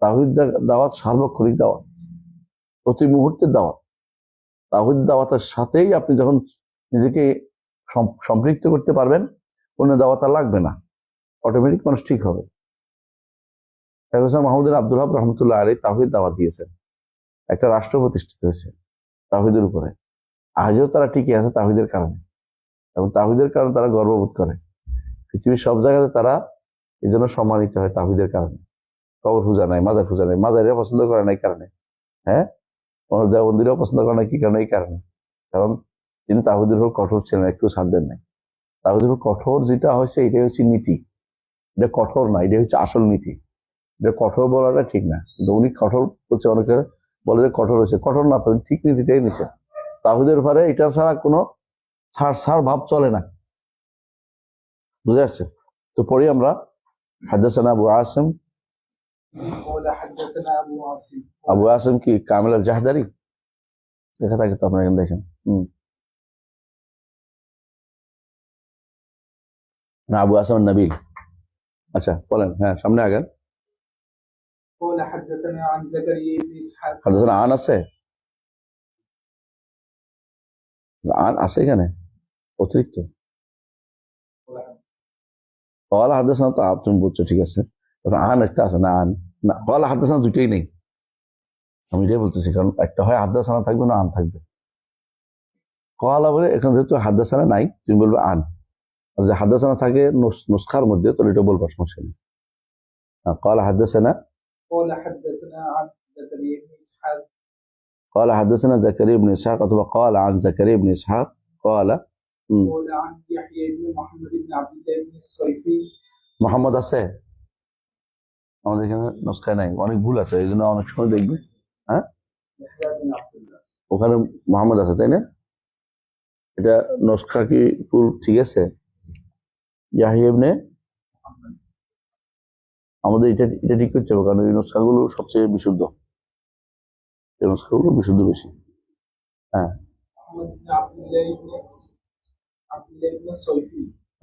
তাওহীদ দাওয়াত সার্বক্ষণিক দাওয়াত, প্রতি মুহূর্তের দাওয়াত। তাওহীদ দাওয়াতের সাথেই আপনি যখন নিজেকে সম্পৃক্ত করতে পারবেন, অন্য দাওয়াত আর লাগবে না, অটোমেটিক মানুষ ঠিক হবে। মাহমুদুল আব্দুল হাব রহমতুল্লাহ আলী তাওহীদ দাওয়াত দিয়েছেন, একটা রাষ্ট্র প্রতিষ্ঠিত হয়েছে তাওহীদের উপরে। আজও তারা টিকে আছে তাওহীদের কারণে, এবং তাওহীদের কারণে তারা গর্ববোধ করে। পৃথিবীর সব জায়গাতে তারা এই জন্য সম্মানিত হয় তাওহীদের কারণে। কবর পূজা নাই, মাজার পূজা নাই, মাজারিরা পছন্দ করে না এই কারণে। দেওবন্দিরাও পছন্দ করে না কি কারণে? এই কারণে, কারণ তিনি তাওহীদের উপর কঠোর ছিলেন, একটু ছাড় দেন নাই। তাওহীদের উপর কঠোর যেটা হয়েছে, এটাই হচ্ছে নীতি। এটা কঠোর না, এটা হচ্ছে আসল নীতি। এটা কঠোর বলাটা ঠিক না, কিন্তু উনি কঠোর হচ্ছে, অনেকে বলে যে কঠোর হয়েছে, কঠোর না তো, ঠিক নীতিটাই নিছে। তাওহীদের উপরে এটা ছাড়া কোনো ছাড় ভাব চলে না, বুঝে আসছে? তো পড়ি আমরা। হাদাসানা আবু আসিম। আবু আসিম কি কামিল আল জাহদারি লেখা থাকে তো, আপনারা এখানে দেখেন। না, আবু আসিম নবীল। আচ্ছা বলেন, হ্যাঁ সামনে আগেন। হাদাসানা আন আছে, আন আছে এখানে অতিরিক্ত। কলা হাদাসানা তো তুমি বলছো, ঠিক আছে, আন একটা আছে না? আন না, কলা হাদাসানা দুইটাই নেই। আমি এটাই বলতেছি, কারণ একটা হয় হাদাসানা থাকবে না আন থাকবে। কলা বলে এখানে যেহেতু হাদাসানা নাই, তুমি বলবে আন। আর যে হাদাসানা থাকে নুসখার মধ্যে, তাহলে এটা বলবার সমস্যা নেই। قال حدثنا
عن زكريا بن إسحاق.
قال حدثنا زكريا بن إسحاق، أتوا قال عن زكريا بن إسحاق قال
عن يحيى بن محمد بن عبد الله بن الصيفي.
মোহাম্মদ আছে আমাদের এখানে নুসখায় নাই, অনেক ভুল আছে, এই জন্য অনেক সময় দেখবে ওখানে মোহাম্মদ আছে, তাই না? এটা নুসখা কি ভুল? ঠিক আছে, ইয়াহিয়া ইবনে আমাদের এটা ঠিক করতে হবে, কারণ এই নুসখাগুলো সবচেয়ে বিশুদ্ধ, এই নুসখাগুলো বিশুদ্ধ বেশি। হ্যাঁ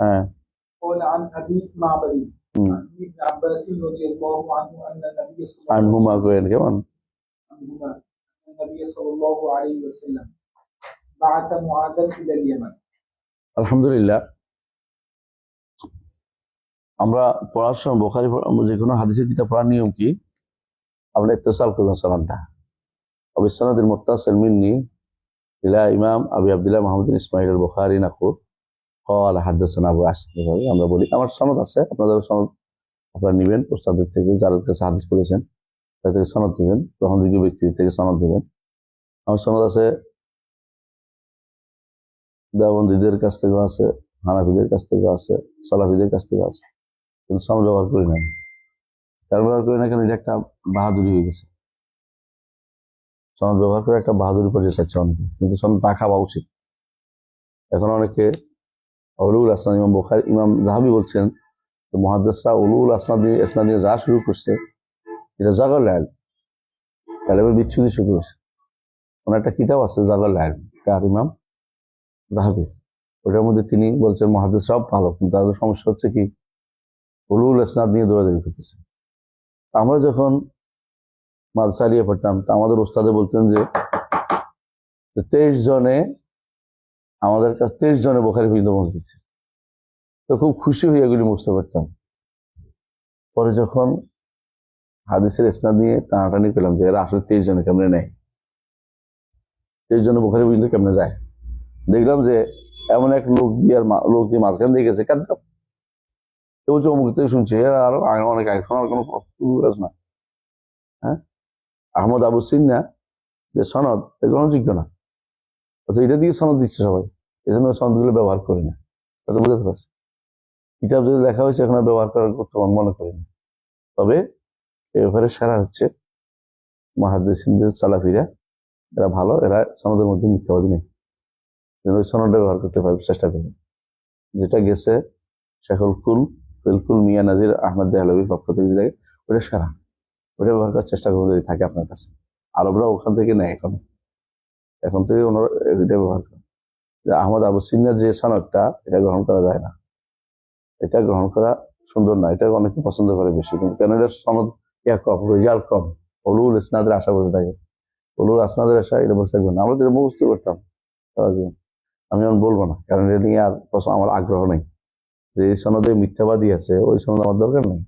হ্যাঁ
قال عن أبي معبد عن ابن عباس رضي الله عنه أن النبي صلى الله
عنهما كوين كمان
النبي صلى الله عليه وسلم بعث معاذا إلى اليمن.
আলহামদুলিল্লাহ, আমরা পড়ার সময় বুখারী যে কোনো হাদিসের কিতাব পড়ার নিয়ম কি? আমরা ইত্তিসাল করবেন সালামটা, অবিসনাদিল মুত্তাসিল মিন্নি ইলা ইমাম আবি আব্দুল্লাহ মুহাম্মদ বিন ইসমাঈল আল বুখারী নাকু قال حدثنا ابو আসিম। আমরা বলি আমার সনদ আছে, আপনাদের সনদ আপনারা নিবেন ওস্তাদের থেকে, যারা কাছে হাদিস পড়েছেন তাদের থেকে সনদ দিবেন, গ্রহণযোগ্য ব্যক্তি থেকে সনদ দিবেন। আমার সনদ আছে দেওবন্দীদের কাছ থেকেও আছে, হানাফিদের কাছ থেকেও আছে, সালাফিদের কাছ থেকেও আছে, কিন্তু সনদ ব্যবহার করি না। কারণ ব্যবহার করি না কেন, এটা একটা বাহাদুরি হয়ে গেছে। সনদ ব্যবহার করে একটা বাহাদুরি পর্যায়ে চাচ্ছে অনেকে, কিন্তু সনদ না খাওয়া উচিত। এখন অনেকে উলুল আসনাদ, ইমাম বুখারী, ইমাম যাহাবি বলছেন মুহাদ্দিসরা উলুল আসনাদ নিয়ে যা শুরু করছে এটা জাগর লাইল, তাহলে বিচ্ছুতি শুরু করছে। ওনার একটা কিতাব আছে জাগর লাইল, কার ইমাম যাহাবি, ওটার মধ্যে তিনি বলছেন মুহাদ্দিসরা সব ভালো, কিন্তু তাদের সমস্যা হচ্ছে কি উলুল আসনাদ নিয়ে দৌড়াদৌড়ি করতেছে। আমরা যখন মাদ্রাসা নিয়ে পড়তাম তা আমাদের ওস্তাদে বলতেন যে 23 জনে আমাদের কাছে 23 জনে বুখারী পর্যন্ত মুখস্থ দিচ্ছে, তো খুব খুশি হয়ে এগুলি মুখস্থ করতাম। পরে যখন হাদিসের ইসনাদ নিয়ে টানাটানি পেলাম যে এরা আসলে 23 জনে কেমনে নেয়, 23 জনে বুখারী পর্যন্ত কেমনে যায়, দেখলাম যে এমন এক লোক দিয়ে মাঝখান দিয়ে গেছে, কাঁদতাম কেউ চমুক থেকে শুনছে, এরা আরো অনেক আগে শোনার কোনো কাজ না। হ্যাঁ, আহমদ আবু সিন্না যে সনদ গ্রহণযোগ্য না, অথচ এটা দিয়ে সনদ দিচ্ছে সবাই, এই জন্য সনদগুলো ব্যবহার করি না। তাতে বুঝতে পারছি কিতাব যদি লেখা হয়েছে এখন ব্যবহার করার করতে মনে করি না। তবে এ ব্যাপারে সেরা হচ্ছে মুহাদ্দিসিনদের সালাফিরা, এরা ভালো, এরা সনদের মধ্যে মিথ্যাবাদী নেই, ওই সনদটা ব্যবহার করতে পারবে চেষ্টা করবে। যেটা গেছে শেখুল কুল ফিলকুল মিয়া নাজির আহমদ দেহলভির পক্ষ থেকে যায়, ওটা সেরা, ওটা ব্যবহার করার চেষ্টা করবে যদি থাকে আপনার কাছে। আরবরা ওখান থেকে নেয়, এখন থেকে ওনারা এটা ব্যবহার করে। যে আহমদ আবু সিন্নার যে সনদটা, এটা গ্রহণ করা যায় না, এটা গ্রহণ করা সুন্দর না, এটা অনেকে পছন্দ করে বেশি, কিন্তু কেন এটা সনদ কম, রেজাল্ট কম, উলুল ইসনাদের আশা বসে থাকে, উলুল আসনাদের আশা এটা বসে থাকবে না। আমরা যেটা মুখস্থ করতাম সারা জীবন, আমি এখন বলবো না, কারণ এটা নিয়ে আর আমার আগ্রহ নেই। যে এই সনদে মিথ্যাবাদী আছে, ওই সনদ আমার দরকার নেই,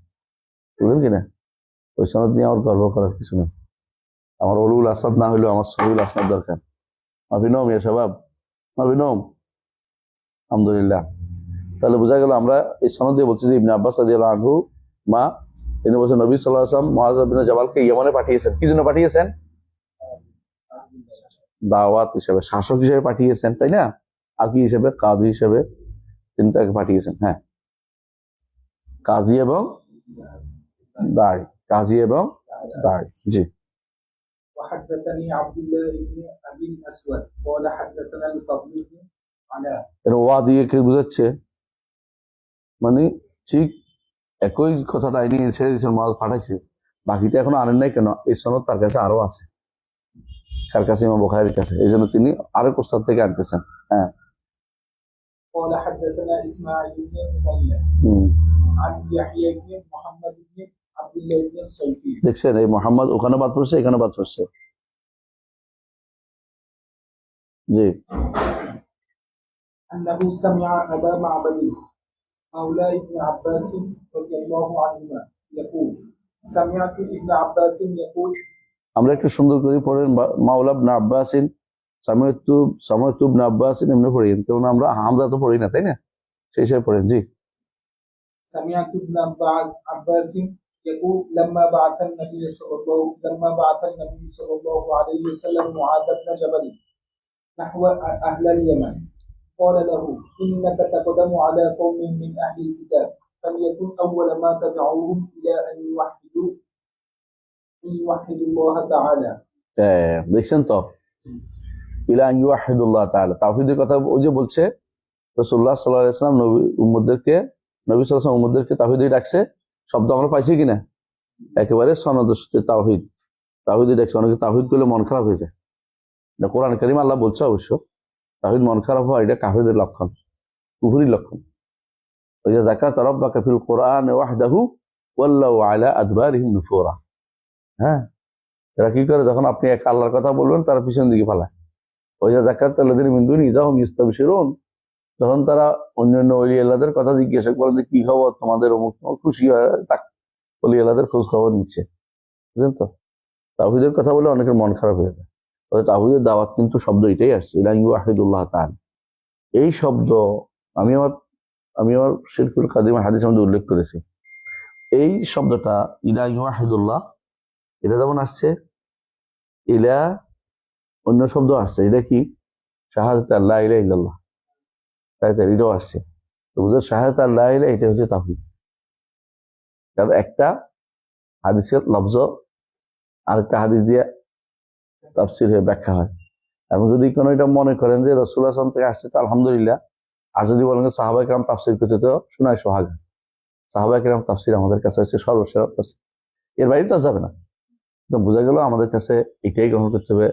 বুঝলেন কিনা? ওই সনদ নিয়ে আমার গর্ব করার কিছু নেই। আমার উলুল আসনাদ না হলেও আমার সহিউল আসনাদ দরকার। অভিনম ইয়া শাবাব, অভিনম, আলহামদুলিল্লাহ। তাহলে বোঝা গেল আমরা এই সনদ দিয়ে বলছি যে ইবনে আব্বাস রাদিয়াল্লাহু আনহু মা, তিনি বলছেন নবী সাল্লাল্লাহু আলাইহি ওয়াসাল্লাম মুআয বিন জাবালকে ইয়েমনে পাঠিয়েছেন। কি জন্য পাঠিয়েছেন? দাওয়াত হিসেবে, শাসক হিসেবে পাঠিয়েছেন, তাই না? আর কি হিসেবে? কাজী হিসেবে তিনি তাকে পাঠিয়েছেন। হ্যাঁ, কাজী এবং দায়, কাজী এবং দায়। জি।
وحدثني عبد الله بن ابي الاسود قال حدثنا الفضل بن علاء।
এর ওয়া দিয়ে কে বুঝাচ্ছে, মানে ঠিক একই কথাটা নিয়ে ছেড়ে দিয়েছেন, মাল পাঠাইছে, বাকিটা এখনো আনেন নাই কেন? এই সনদ তার কাছে আরো আছে, কার কাছে? ইমাম বুখারীর কাছে, এই জন্য তিনি আরো কোস্তাদ থেকে আনতেছেন। হ্যাঁ,
قال حدثنا اسماعيل بن أمية عن يحيى بن محمد بن عبد الله بن الصيفي।
দেখছেন এই মোহাম্মদ ওখানে বাদ পড়ছে, এখানে বাদ পড়ছে। জি।
أنه سمع أبا معبد مولى ابن عباس رضي الله عنهما يقول سمعت ابن عباس يقول।
আমরা একটু সুন্দর করে পড়েন মাওলা ইবনে আব্বাসিন, সামাইতু ইবনে আব্বাসিন এমনি পড়েন, কারণ আমরা হামজা তো পড়ি না, তাই না? সেই হিসেবে পড়েন। জি।
سمعت ابن عباس يقول لما بعث النبي صلى الله عليه وسلم معاذ بن جبل نحو أهل اليمن قال له إنك تقدم على قوم من أهل الكتاب فليكن أول ما تدعوهم إلى أن يوحدوا الله تعالى।
দেখছেন তো, ইলা আন ইউহিদুল্লাহ তাআলা, তাওহীদের কথা ওই যে বলছে রাসূলুল্লাহ সাল্লাল্লাহু আলাইহি ওয়াসাল্লাম নবী সাল্লাল্লাহু আলাইহি ওয়াসাল্লাম উম্মতদেরকে তাওহীদে ডাকছে। শব্দ আমরা পাইছি কিনা? একেবারে সনদের সাথে তাওহীদে ডাকছে। অনেকে তাওহীদ করলে মন খারাপ হয়ে যায়, এটা কোরআন কারীম আল্লাহ বলছে অবশ্য, তাওহীদ মন খারাপ হওয়া এটা কাফিরদের লক্ষণ, কুফরির লক্ষণ। ওই যে যাকাত রাব্বাকা ফিল কোরআন ওয়াহদাহু ওয়াল্লাহু আলা আদবারিহিম নুফুরা। হ্যাঁ, এরা কি করে? যখন আপনি এক আল্লাহর কথা বলবেন তারা পিছনের দিকে পালায়। ওই যে যাকাত আল্লাযিনা মিন দুনি ইযাহুম ইস্তাবশিরুন, যখন তারা অন্যান্য ওলি আল্লাহদের কথা জিজ্ঞাসা করেন যে কি খবর তোমাদের, অমুক খুশি হয়, ওলি আল্লাহদের খোঁজ খবর নিচ্ছে। বুঝলেন তো? তাওহীদের কথা বলে অনেকের মন খারাপ হয়ে যায়। তাওহীদের দাওয়াত কিন্তু শব্দ এটাই আসছে, ইলা ইউহিদুল্লাহ তাআলা। এই শব্দ আমি আমার শিরকুল কাদিমা হাদিসের মধ্যে উল্লেখ করেছি। এই শব্দটা ইলা ইউহিদুল্লাহ, এটা যেমন আসছে, ইলা অন্য শব্দ আসছে, এটা কি শাহাদাত আল্লাহ ইলাহা ইল্লাল্লাহ, তাই তো এটাও আসছে। তো বুঝো শাহাদাত আল্লাহ ইলাহা, এটা হচ্ছে তাওহীদ। কারণ একটা হাদিসের লফজ আরেকটা হাদিস দিয়ে তাফসীর হয়ে ব্যাখ্যা হয়। এবং যদি কোনো এটা মনে করেন যে রাসূলুল্লাহ সাল্লাল্লাহু আলাইহি ওয়াসাল্লাম থেকে আসছে, তো আলহামদুলিল্লাহ। আর যদি বলেন সাহাবায়ে কেরাম তাফসীর করতে, তো শোনায় সোহাগা। সাহাবায়ে কেরাম তাফসীর আমাদের কাছে হচ্ছে সর্বশেষ তাফসীর, এর বাইরে তো যাবে না। তো বোঝা গেল আমাদের কাছে এটাই গ্রহণ করতে হবে।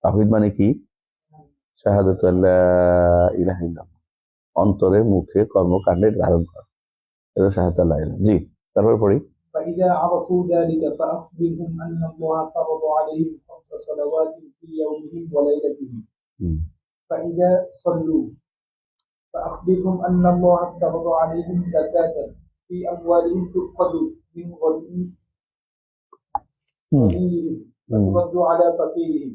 তাওহীদ মানে কি? শাহাদাতু আল্লা ইলাহা ইল্লাল্লাহ, অন্তরে মুখে কর্মকাণ্ডে ধারণ করা, এটা শাহাদাতু আল্লাহ ইলাহা। জি, তারপর পড়ি।
فإذا عرفوا ذلك فأخبرهم أن الله فرض عليهم 5 صلوات في يومهم وليلتهم. فإذا صلوا فأخبرهم أن الله فرض عليهم زكاة في أموالهم تؤخذ من غنيهم وترد على فقيرهم.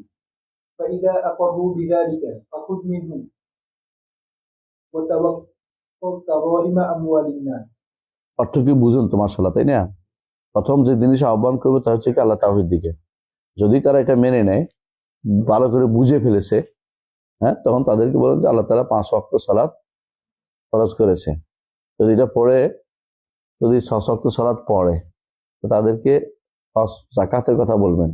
فإذا أقروا بذلك فخذ منهم وتوكل كرائم أموال الناس.
অর্থ কি বুঝুন তো, মাশাআল্লাহ, তাই না? প্রথম যে জিনিস আহ্বান করবে তা হচ্ছে কি আল্লাহ তাওহীদ দিকে। যদি তারা এটা মেনে নেয়, ভালো করে বুঝে ফেলেছে, হ্যাঁ, তখন তাদেরকে বলেন যে আল্লাহ তাআলা 5 ওয়াক্ত সালাত ফরজ করেছে। যদি এটা পড়ে, যদি 6 ওয়াক্ত সালাত পড়ে, তো তাদেরকে যাকাতের কথা বলবেন।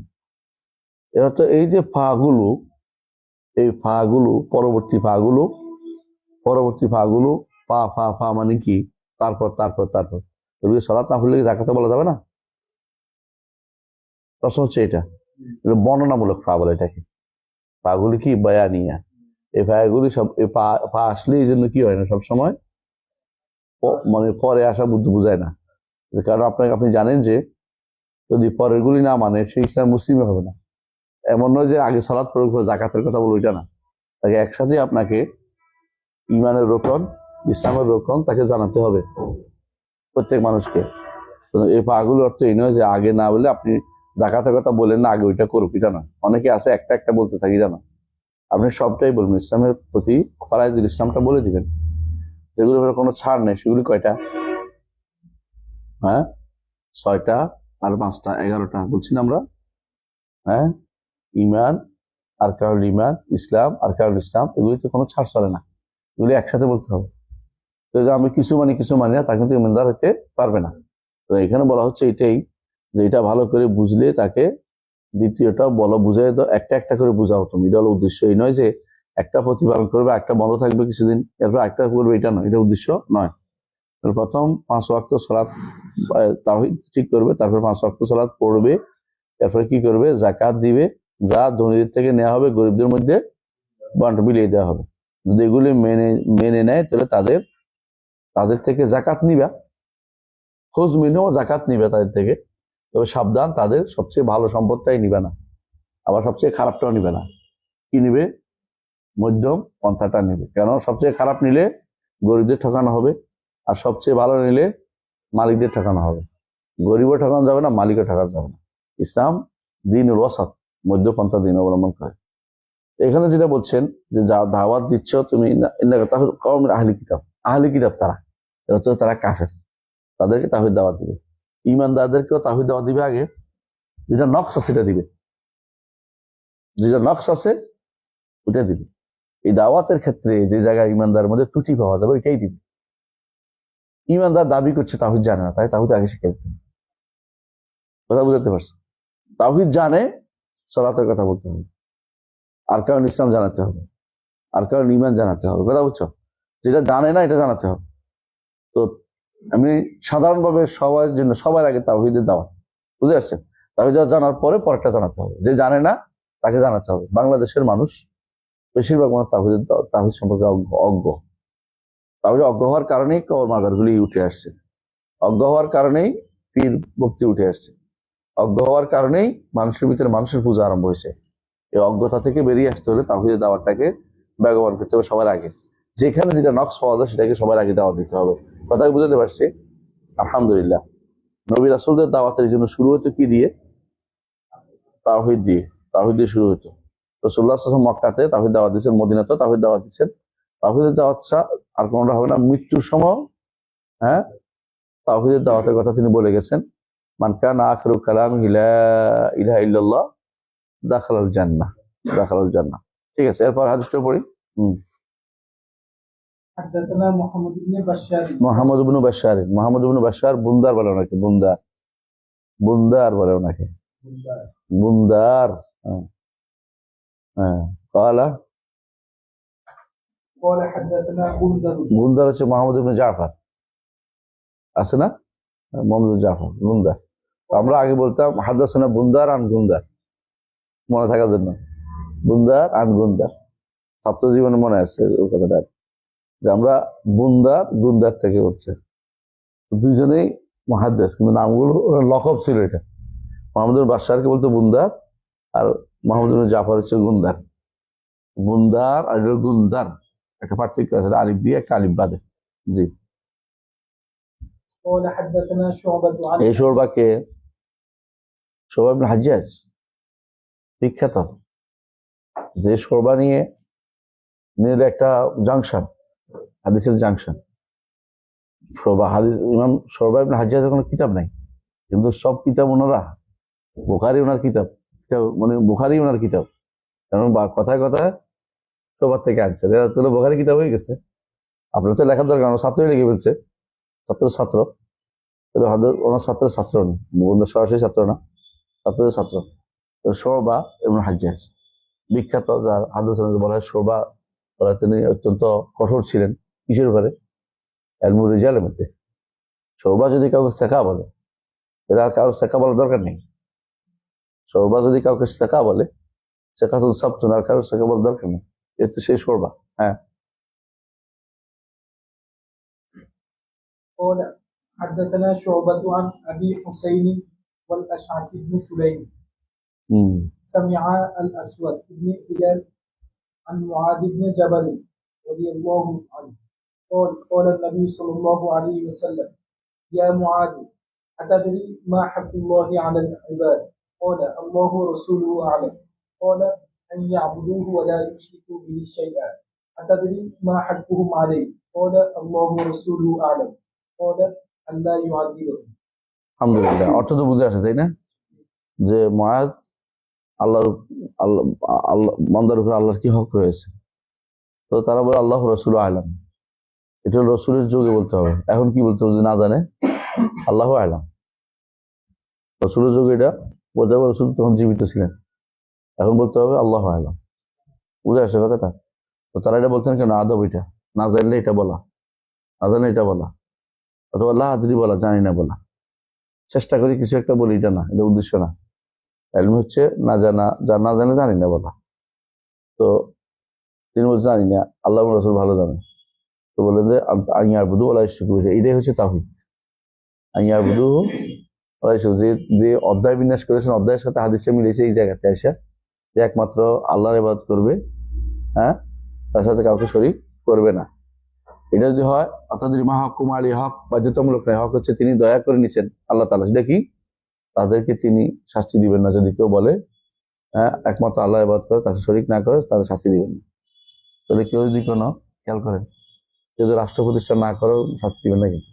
এরা তো এই যে ফাগুলো, এই ফাগুলো পরবর্তী ফাগুলো ফা ফা ফা মানে কি? তারপর তারপর তারপর যদি সালাত না পড়লে যাকাতে বলা যাবে না? প্রশ্ন হচ্ছে এটা বর্ণনামূলক ফা বলে এটাকে। ফাগুলি কি বায়ানিয়া, এই ফাগুলি সব ফা আসলে এই জন্য কি হয় না সবসময়, মানে পরে আসা বুদ্ধি বুঝায় না। কারণ আপনি জানেন যে যদি পরের গুলি না মানে, সে ইসলাম মুসলিমই হবে না। এমন নয় যে আগে সালাত প্রয়োগ করে জাকাতের কথা বলো, এটা না। তাকে একসাথে আপনাকে ইমানের রোকন, ইসলামের রোকন তাকে জানাতে হবে প্রত্যেক মানুষকে। এই পাগুলো অর্থ এই নয় যে আগে না বলে আপনি জাকাতের কথা বলেন না, আগে ওইটা করুক, এটা না। অনেকে আছে একটা একটা বলতে থাকি, জানো। আপনি সবটাই বলবেন, ইসলামের প্রতি ফরাইদুল ইসলামটা বলে দিবেন। যেগুলো কোনো ছাড় নেই সেগুলি কয়টা? হ্যাঁ, 6টা আর 5টা, 11টা বলছি না আমরা। হ্যাঁ, ইমান, আরকানুল ইমান, ইসলাম, আরকানুল ইসলাম, এগুলিতে কোনো ছাড় চলে না, এগুলি একসাথে বলতে হবে। তো আমি কিছু মানি না, তা কিন্তু ইমানদার হতে পারবে না। তো এখানে বলা হচ্ছে এটাই, যে এটা ভালো করে বুঝলে তাকে দ্বিতীয়টা বলা বুঝাই দাও, একটা একটা করে বুঝাও তুমি। এটা হলো উদ্দেশ্য। এই নয় যে একটা প্রতিপালন করবে, একটা বন্ধ থাকবে কিছুদিন, এরপর একটা করবে, এটা নয়, এটা উদ্দেশ্য নয়। প্রথম 5 ওয়াক্ত সালাত তাওহীদ ঠিক করবে, তারপর 5 ওয়াক্ত সালাত পড়বে, তারপরে কি করবে? যাকাত দিবে, যা ধনীদের থেকে নেওয়া হবে গরিবদের মধ্যে বিলিয়ে দেওয়া হবে। যদি এগুলি মেনে নেয়, তাহলে তাদের থেকে যাকাত নিবা, খোঁজ মিনেও যাকাত নিবে তাদের থেকে। তবে সাবধান, তাদের সবচেয়ে ভালো সম্পদটাই নিবে না, আবার সবচেয়ে খারাপটাও নিবে না। কি নিবে? মধ্যম পন্থাটা নিবে। কেন? সবচেয়ে খারাপ নিলে গরিবদের ঠকানো হবে, আর সবচেয়ে ভালো নিলে মালিকদের ঠকানো হবে। গরিবও ঠকানো যাবে না, মালিকও ঠকানো যাবে না। ইসলাম দ্বীনুল ওয়াসাত, মধ্যপন্থা দিন অবলম্বন করে। এখানে যেটা বলছেন যে যা দাওয়াত দিচ্ছ তুমি, আহলি কিতাব তারা কাফের, তাদেরকে তাওহীদ দাওয়াত দিবে। ঈমানদারদেরকেও তাওহীদ দাওয়াত দিবে। আগে যেটা নকশ আছে সেটা দিবে, যেটা নকশ আছে ওটা দিবে। এই দাওয়াতের ক্ষেত্রে যে জায়গায় ঈমানদারের মধ্যে ত্রুটি পাওয়া যাবে ওইটাই দিবে। ঈমানদার দাবি করছে তাওহীদ জানে না, তাই তাওহীদ আগে শিখে দিতে হবে। কথা বুঝতে পারছো? তাওহীদ জানে, সালাতের কথা বলতে হবে, আরকানুল ইসলাম জানাতে হবে, আরকানুল ঈমান জানাতে হবে। কথা বুঝছো? যেটা জানে না এটা জানাতে হবে। তো আমি সাধারণভাবে সবার আগে তাওহীদের দাওয়াত, বুঝে আসছে? তাওহীদ জানার পরে পরেরটা জানাতে হবে। যে জানে না তাকে জানাতে হবে। বাংলাদেশের মানুষ বেশিরভাগ মানুষ তাওহীদ সম্পর্কে অজ্ঞ। তাওহীদ অজ্ঞ হওয়ার কারণেই কবর মাজারগুলি উঠে আসছে, অজ্ঞ হওয়ার কারণেই পীর ভক্তি উঠে আসছে, অজ্ঞ হওয়ার কারণেই মানুষের ভিতরে মানুষের পূজা আরম্ভ হয়েছে। এই অজ্ঞতা থেকে বেরিয়ে আসতে হলে তাওহীদের দাওয়াতটাকে বেগবান করতে হবে সবার আগে। যেখানে যেটা নকশ পাওয়া যায় সেটাকে সবার আগে দাওয়াত দিতে হবে। কথা বুঝতে পারছি? আলহামদুলিল্লাহ। নবী রাসূলদের দাওয়াতের জন্য শুরু হতো কি দিয়ে? তাওহীদ দিয়ে। তাওহীদ দিয়ে শুরু হতো। রাসূলুল্লাহ সাল্লাল্লাহু আলাইহি ওয়াসাল্লাম মক্কাতে তাওহীদ দাওয়াত দিয়েছেন, মদিনাতেও তাওহীদ দাওয়াত দিয়েছেন। তাওহীদের দাওয়াত আর কোনটা হবে না। মৃত্যুর সময়, হ্যাঁ, তাওহীদের দাওয়াতের কথা তিনি বলে গেছেন, মান কানা আখিরু কালামিহি লা ইলাহা ইল্লাল্লাহ দাখালাল জান্নাহ, দাখালাল জান্নাহ। ঠিক আছে, এরপর হাদিসটা পড়ি।
حدثنا محمد بن بشار
মোহাম্মদ ইবনে বাশশার, মোহাম্মদ ইবনে বাশশার বুন্দার বলে ওনাকে, বুন্দার, বুন্দার বলে ওনাকে, বুন্দার। হ্যাঁ, হ্যাঁ। কালা,
قال حدثنا بندر
বুন্দার হচ্ছে মোহাম্মদ ইবনে জাফর, আছে না? মোহাম্মদ ইবনে জাফর বুন্দার। তো আমরা আগে বলতাম হাদাসানা বুন্দার আন গুন্দার, মনে থাকার জন্য, বুন্দার আন গুন্দার। ছাত্র জীবনে মনে আছে ওই কথাটা, যে আমরা বুন্দার গুন্দার থেকে হচ্ছে। দুইজনেই মুহাদ্দিস, কিন্তু নামগুলো ওনার লকব ছিল। এটা মোহাম্মদ ইবনে বাশশারকে বলতো বুন্দার, আর মোহাম্মদ ইবনে জাফর হচ্ছে গুন্দার। বুন্দার আর গুন্দার একটা পার্থক্য আছে, আলিফ দিয়ে একটা আলিফ বাদে। জি,
قال حدثنا شعبة عن
এই শোরবাকে শোরবা ইবনে হাজ্জাজ বিখ্যাত, যে শোরবা নিয়ে একটা জাংশন, হাদিসের জাংশন। শোরবা হাদিস, ইমাম শোরবা ইবনে হাজ্জাজের কোনো কিতাব নাই, কিন্তু সব কিতাব ওনারা, বুখারী ওনার কিতাব, মানে বুখারী ওনার কিতাব, কারণ কথায় কথায় শোরবার থেকে আনছে, এরা তো বুখারী কিতাব হয়ে গেছে। আপনার তো লেখার দরকার, ছাত্র লিখে ফেলছে, ছাত্র, তাহলে ওনার ছাত্রের ছাত্র না, বন্ধুর সরাসরি ছাত্র না, ছাত্রের ছাত্র। তো শোরবা ইবনে হাজ্জাজ বিখ্যাত, যার হাদিস বলা হয় শোরবা, তিনি অত্যন্ত কঠোর ছিলেন কিসের উপরে? ইলমুর রিজালের মধ্যে। শোরবা যদি কাউকে শেখা বলে, এরা কারোর শেখা বলার দরকার নেই। শোরবা যদি কাউকে শেখা বলে, শেখা তো সব তো, আর কারোর শেখা বলার দরকার নেই, এ তো সেই শোরবা। হ্যাঁ,
قال حدثنا شعبة عن أبي حسين والأشعث بن سليم سمع الأسود بن هلال عن معاذ بن جبل رضي الله عنه قال قال النبي صلى الله عليه وسلم يا معاذ أتدري ما حق الله على العباد؟ قال الله ورسوله أعلم. قال أن يعبدوه ولا يشركوا به شيئا. أتدري ما حقهم عليه؟ قال الله ورسوله أعلم. قال أن لا يعذبهم.
আলহামদুলিল্লাহ, অর্থ তো বুঝে আসে, তাই না? যে মুআজ আল্লাহর, আল্লাহ আল্লাহ বান্দার উপরে আল্লাহর কি হক রয়েছে, তো তারা বলে আল্লাহ রাসূলু আলাম। এটা রসুলের যোগে বলতে হবে। এখন কি বলতে হবে? না জানে আল্লাহ আলাম, রসুলের যোগে এটা বলতে হবে। রসুল তখন জীবিত ছিলেন, এখন বলতে হবে আল্লাহ আলাম। বুঝে আসে কথাটা? তো তারা এটা বলতেন কেন? আদব এটা, না জানলে এটা বলা, না জানলে এটা বলা, অথবা আল্লাহ আদরি বলা, জানি না বলা, চেষ্টা করি কিছু একটা বলি, এটা না, এটা উদ্দেশ্য না। এলম হচ্ছে না জানা, না জানে জানি না বলা। তো তিনি বলছেন জানি না, আল্লাহ রসুল ভালো জানেন। তো বললেন যে আইয়ার বুধু আল্লাহ শিখবে, এটাই হচ্ছে তাওহীদ। আইয়ার বুধু আল্লাহ, যে অধ্যায় বিন্যাস করেছেন, অধ্যায়ের সাথে হাদিসে মিলেছে এই জায়গাতে এসে, যে একমাত্র আল্লাহর ইবাদত করবে, হ্যাঁ, তার সাথে কাউকে শরীক করবে না। এটা যদি হয়, অর্থাৎ মা হক কুমারী হক বাধ্যতামূলক নয়, হক হচ্ছে তিনি দয়া করে নিছেন আল্লাহ তাআলা, সেটা কি? তাদেরকে তিনি শাস্তি দিবেন না। যদি কেউ বলে হ্যাঁ একমাত্র আল্লাহ ইবাদত করে, তাকে শরীক না করে, তাদের শাস্তি দিবেন না। তাহলে কেউ যদি কোনো, খেয়াল করেন, কেউ যদি রাষ্ট্র প্রতিষ্ঠা না করে, শাস্তি দিবেন না, কিন্তু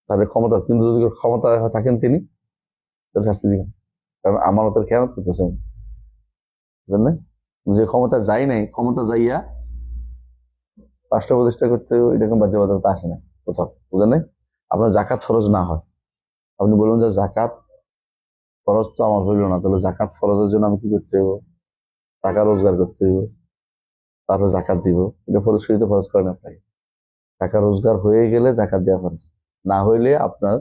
তাদের ক্ষমতা, কিন্তু যদি ক্ষমতা থাকেন তিনি, তাদের শাস্তি দিবেন, কারণ আমানতের খেয়ানত করতেছেন, বুঝলেন? যে ক্ষমতা যাই নাই, ক্ষমতা যাইয়া রাষ্ট্র প্রতিষ্ঠা করতে এরকম বাধ্যবাধকতা আসে না কোথাও, বুঝলেন? আপনার জাকাত ফরজ না হয়, আপনি বলুন যে জাকাত ফরজ তো আমার হইল না, তাহলে জাকাত ফরজের জন্য আমি কি করতে হইব? টাকা রোজগার করতে হইব, তারপর জাকাত দিব। এটা ফরজ শরীয়তে ফরজ করেন আপনাকে। টাকা রোজগার হয়ে গেলে জাকাত দেওয়া ফরজ, না হইলে আপনার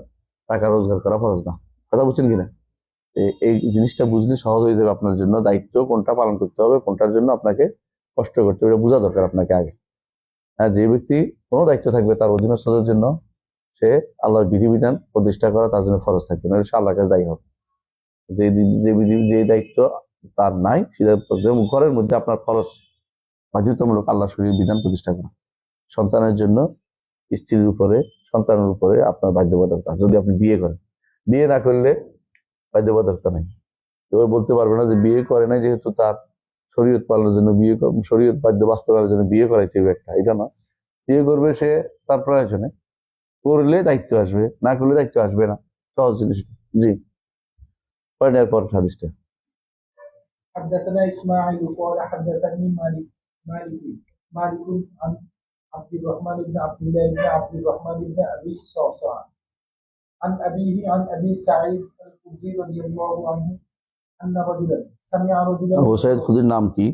টাকা রোজগার করা ফরজ না। কথা বুঝছেন কিনা? এই জিনিসটা বুঝলে সহজ হয়ে যাবে আপনার জন্য, দায়িত্ব কোনটা পালন করতে হবে, কোনটার জন্য আপনাকে কষ্ট করতে হবে, এটা বোঝা দরকার আপনাকে আগে। হ্যাঁ, যে ব্যক্তি কোনো দায়িত্ব থাকবে তার অধীনস্থদের জন্য, সে আল্লাহর বিধিবিধান প্রতিষ্ঠা করা তার জন্য ফরজ থাকবে, না সে আল্লাহর কাছে দায়ী হবে। যে দায়িত্ব তার নাই, সেটা ঘরের মধ্যে আপনার ফরজ বাধ্যতামূলক আল্লাহ শরীর বিধান প্রতিষ্ঠা করা। সন্তানের জন্য স্ত্রীর উপরে, সন্তানের উপরে আপনার বাধ্যবাধকতা। যদি আপনি বিয়ে করেন, বিয়ে না করলে বাধ্যবাধকতা নাই। কেউ বলতে পারবে না যে বিয়ে করে নাই যেহেতু তার শরীয়ত পালনের জন্য শরীয়ত বাধ্য বাস্তবায়নের জন্য বিয়ে করাইতে হবে একটা, এটা না। বিয়ে করবে সে তার প্রয়োজনে, করলে দায়িত্ব আসবে, না করলে দায়িত্ব আসবে না। সহজ জিনিস। জি, পড়েন এরপর হাদিসটা।
حدثنا إسماعيل قال حدثني مالك عن عبد الرحمن بن عبد الله بن عبد الرحمن بن أبي صعصع عن أبيه عن أبي سعيد الخدري رضي الله عنه أن رجلا سمع رجلا
আবু সাইদ খুদরির নাম কি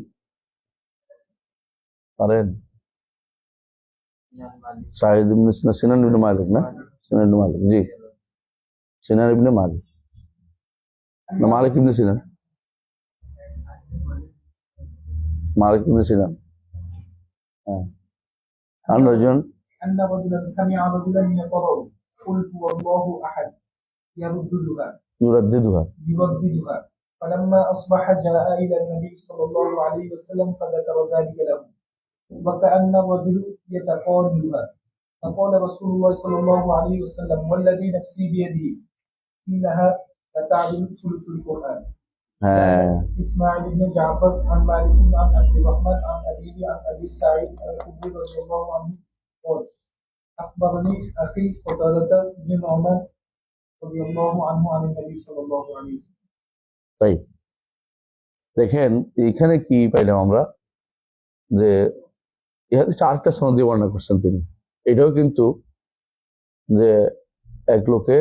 পারেন? সাইদ ইবনে সিনান ইবনে মালিক না? সিনান ইবনে মালিক, জি, সিনান ইবনে মালিক না মালিক ইবনে সিনান? মালিক ইবনে সিনান, হ্যাঁ। আর রজন
أن رجلا سمع رجلا يقرأ قل هو الله أحد يرددها
يرددها
فلما أصبح جاء إلى النبي صلى الله عليه وسلم فذكر ذلك له وكأن الرجل يتقالها فقال رسول الله صلى الله عليه وسلم والذي نفسي بيده إنها لتعدل ثلث القرآن. إسماعيل بن جعفر عن مالك عن عبد الرحمن عن أبيه عن أبي سعيد الخدري رضي الله عنه قال أخبرني أخي قتادة بن نعمان رضي الله عنه عن النبي صلى الله عليه وسلم.
তাই দেখেন এখানে কি পাইলাম আমরা, যে ইহাতে চারটা সনদ দিয়ে বর্ণনা করছেন তিনি। এটাও কিন্তু যে এক লোকে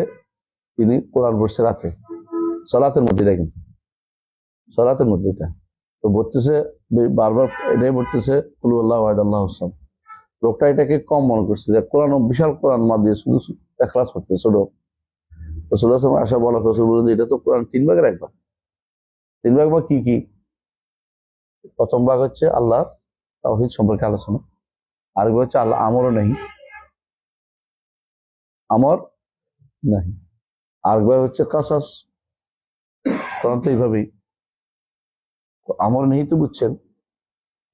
তিনি কোরআন পড়ছে রাতে সালাতের মধ্যে, এটা কিন্তু সালাতের মধ্যে এটা তো বলতেছে বারবার, এটাই বলতেছে কুল আল্লাহু আহাদ আল্লাহুস সামাদ। লোকটা এটাকে কম মনে করছে যে কোরআন, বিশাল কোরআন মা দিয়ে শুধু ইখলাস করতে ছোট। রাসূলুল্লাহ সাল্লাল্লাহু আলাইহি ওয়াসাল্লাম আসা বলা রাসূল বলেন এটা তো কোরআন 3 ভাগের 1 ভাগ। 3 ভাগ বা কি কি? প্রথম ভাগ হচ্ছে আল্লাহ তাওহীদ সম্পর্কে আলোচনা, আর হচ্ছে আল্লাহ আমরও নেই, আমর নাই। আর হচ্ছে কাসাস, কোরআন তো এইভাবেই আমর নেই তো বুঝছেন,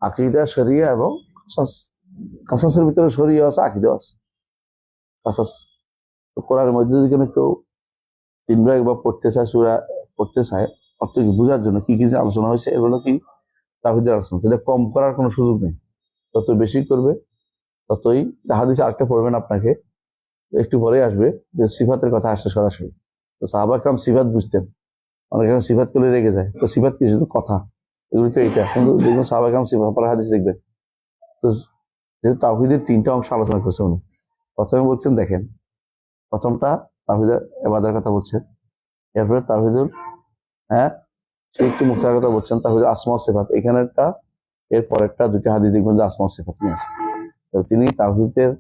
আকীদা শরিয়া এবং কাসাস। কাসাসের ভিতরে শরিয়া আছে, আকীদা আছে, কাসাস। তো কোরআনের মধ্যে যদি কোনো কেউ 3 ভাগ বা পড়তে চায়, সূরা পড়তে চায়, অর্থ কি বোঝার জন্য কি কি যে আলোচনা হয়েছে, এগুলো কি তাওহীদের আলোচনা, সেটা কম করার কোনো সুযোগ নেই। যত বেশি করবে ততই। হাদিস আরেকটা পড়বেন আপনাকে, একটু পরে আসবে, যে সিফাতের কথা আসছে সরাসরি। তো সাহাবা কিরাম সিফাত বুঝতেন, অনেক সময় সিফাত করলে রেগে যায়। তো সিফাত কি? শুধু কথা, এগুলো তো এইটা। কিন্তু দেখুন সাহাবা কিরাম সিফাত পড়া হাদিস দেখবেন। তো যেহেতু তাওহীদের 3টা অংশ আলোচনা করছে উনি, প্রথমে বলছেন দেখেন, প্রথমটা তাওহীদের ইবাদাতের কথা বলছেন, এরপরে তাওহীদুল শিরক মুক্তার কথা বলছেন, তাওহীদুল আসমা ওয়াস সিফাত। এখানেরটা এর পরেরটা 2টা হাদিস দেখবেন যে আসমা ওয়াস সিফাত নিয়ে আছে। তো তিনি তাওহীদের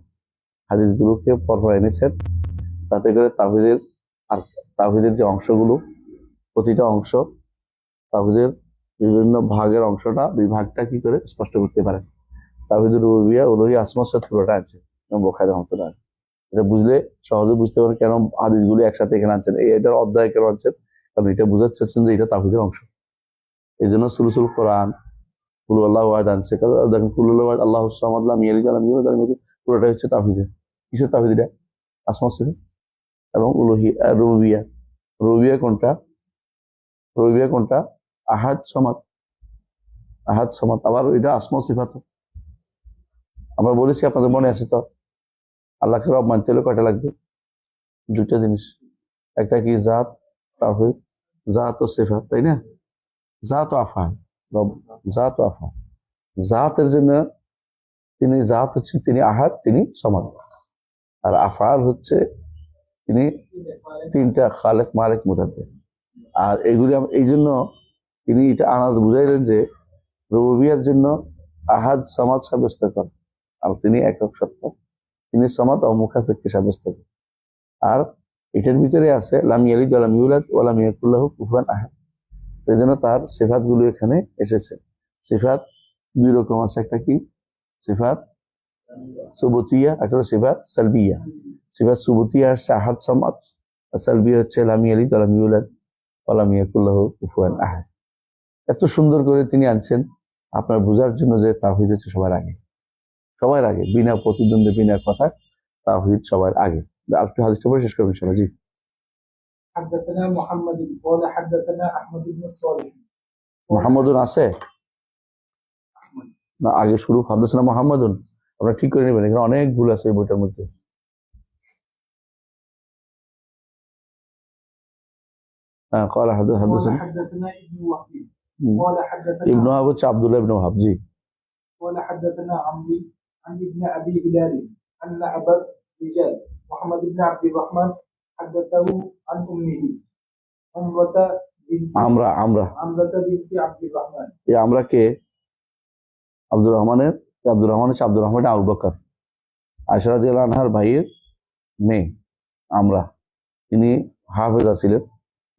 হাদিসগুলোকে পরপর এনেছেন, তাতে করে তাওহীদের আর তাওহীদের যে অংশগুলো, প্রতিটা অংশ তাওহীদের বিভিন্ন ভাগের অংশটা, বিভাগটা কি করে স্পষ্ট করতে পারে। তাওহীদুর রুবুবিয়্যাহ, উলুহিয়্যাহ, আসমা সিফাত পুরোটা আছে বুখারী রাহমাতুল্লাহ। এটা বুঝলে সহজে বুঝতে পারেন কেন হাদিসগুলো একসাথে এখানে আনছেন, এটার অধ্যায় কেন আনছেন, কারণ এটা বুঝাতে চাচ্ছেন যে এটা তাওহীদের অংশ। এই জন্য সুলুসুল কোরআন, কুল আল্লাহু আহাদ আনছে। দেখেন কুল আল্লাহু আহাদ আল্লাহুস সামাদ লাম ইয়ালিদ ওয়া লাম ইউলাদ ওয়া লাম ইউলাদ, পুরোটাই হচ্ছে তাওহীদের। কিসের তাওহীদ? এটা আসমা সিফাত এবং উলুহিয়্যাহ। রুবুবিয়্যাহ, রুবুবিয়্যাহ কোনটা? রুবুবিয়্যাহ কোনটা? আহাদ সামাদ, আহাদ সামাদ। আবার এটা আসমা সিফাত। আমরা বলেছি, আপনাদের মনে আছে তো, আল্লাহকে রব মানতে হলে কয়টা লাগবে? 2টা জিনিস। একটা কি? জাত, তাওহীদ, জাত ও সিফাত, তাই না? জাত ও আফআল, রব জাত ও আফআল। জাতের জন্য তিনি জাত হচ্ছে তিনি আহাদ, তিনি সামাদ। আর আফআল হচ্ছে তিনি 3টা, খালেক, মালিক, মুদাব্বির। আর এগুলি এই জন্য তিনি এটা আনাজ বুঝাইলেন যে রুবুবিয়্যাহর জন্য আহাদ সামাদ সাব্যস্ত করেন, আর তিনি একক সত্তা, তিনি সামাদ ও মুখাফিরকে সাব্যস্ত করেন। আর এটার ভিতরে আছে লাম ইয়ালিদ ওয়া লাম ইউলাদ ওয়া লাম ইয়াকুল লাহু কুফুয়ান আহাদ। এই জন্য তার সিফাত গুলো এখানে এসেছে। সিফাত 2 রকম আছে, একটা কি? সিফাত সুবুতিয়া, একটা সিফাত সালবিয়া। সিফাত সুবুতিয়া হচ্ছে আহাদ সামাদ, আর সালবিয়া হচ্ছে লাম ইয়ালিদ ওয়া লাম ইউলাদ ওয়া লাম ইয়াকুল লাহু কুফুয়ান আহাদ। এত সুন্দর করে তিনি আনছেন আপনার বোঝার জন্য যে তাওহীদ হচ্ছে সবার আগে, সবার আগে, বিনা প্রতিদ্বন্দ্বী, বিনা কথা, তাওহীদ সবার আগে। আরেকটু হাদিসটা পড়ে শেষ করবেন ইনশাআল্লাহ। জি।
حدثنا محمد قال حدثنا أحمد بن الصالح
মুহাম্মাদুন আছে না? আগে শুরু হাদাসানা মুহাম্মাদুন, আমরা ঠিক করে নেবেন, এখানে অনেক ভুল আছে এই বইটার মধ্যে। قال
قال
حدثنا
حدثنا ابن وهب قال حدثنا
ইবনু ওয়াহাব হচ্ছে আব্দুল্লাহ ইবনে ওয়াহাব জি
قال حدثنا عمرو عن ابن ابي هلال ان ابا الرجال محمد بن عبد الرحمن حدثه عن امه عمرة بنت
আমরা
عمرة بنت عبد الرحمن
এই আমরা কে আব্দুর রহমান হচ্ছে আব্দুর রহমান আবু বকর আয়েশা রাদিয়াল্লাহু আনহার ভাইয়ের মেয়ে আমরা তিনি হাফেজা ছিলেন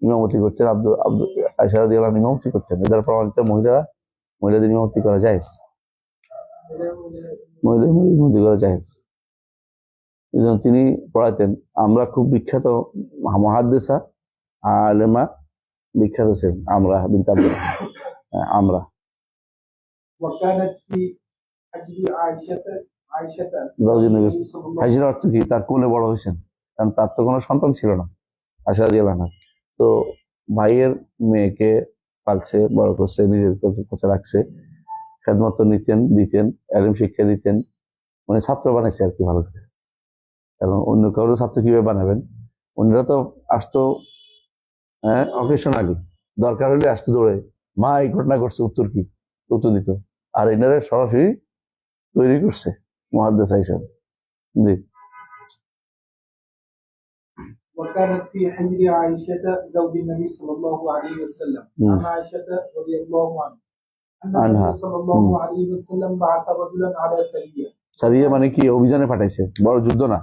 ইমামতি করতেন আয়েশা রাদিয়াল্লাহু আনহা ইমামতি করতেন এদের প্রমাণিত মহিলাদের ইমামতি করা জায়েজ মহিলাদের ইমামতি করা জায়েজ এই জন্য তিনি পড়াতেন আমরা খুব বিখ্যাত মুহাদ্দিসা আলেমা বিখ্যাত ছিলেন আমরা বিনতে আব্দুল আমরা
وكانت في حجر عائشة
زوج النبي
صلى الله
হাজির অর্থ কি তার কোলে বড় হয়েছেন কারণ তার তো কোনো সন্তান ছিল না আয়েশা রাদিয়াল্লাহু আনহা তো ভাইয়ের মেয়েকে পালছে বড় করছে নিজের কাছে রাখছে খেদমত দিতেন এলম শিক্ষা দিতেন মানে ছাত্র বানাইছে আর কি ভালো করে কারণ অন্য কারো ছাত্র কিভাবে বানাবেন অন্যরা তো আসতো অকেশনালি দরকার হলে আসতো দৌড়ে মা এই ঘটনা করছে উত্তর দিত আর এনারা সরাসরি তৈরি করছে মুহাদ্দিস হিসেবে জি
وكانت في حجر عائشة زوج النبي صلى الله عليه وسلم عن عائشة رضي الله أن
عنها.
النبي صلى الله عليه وسلم بعث رجلا على سرية
সারিয়া মানে কি অভিযানে পাঠাইছে বড় যুদ্ধ না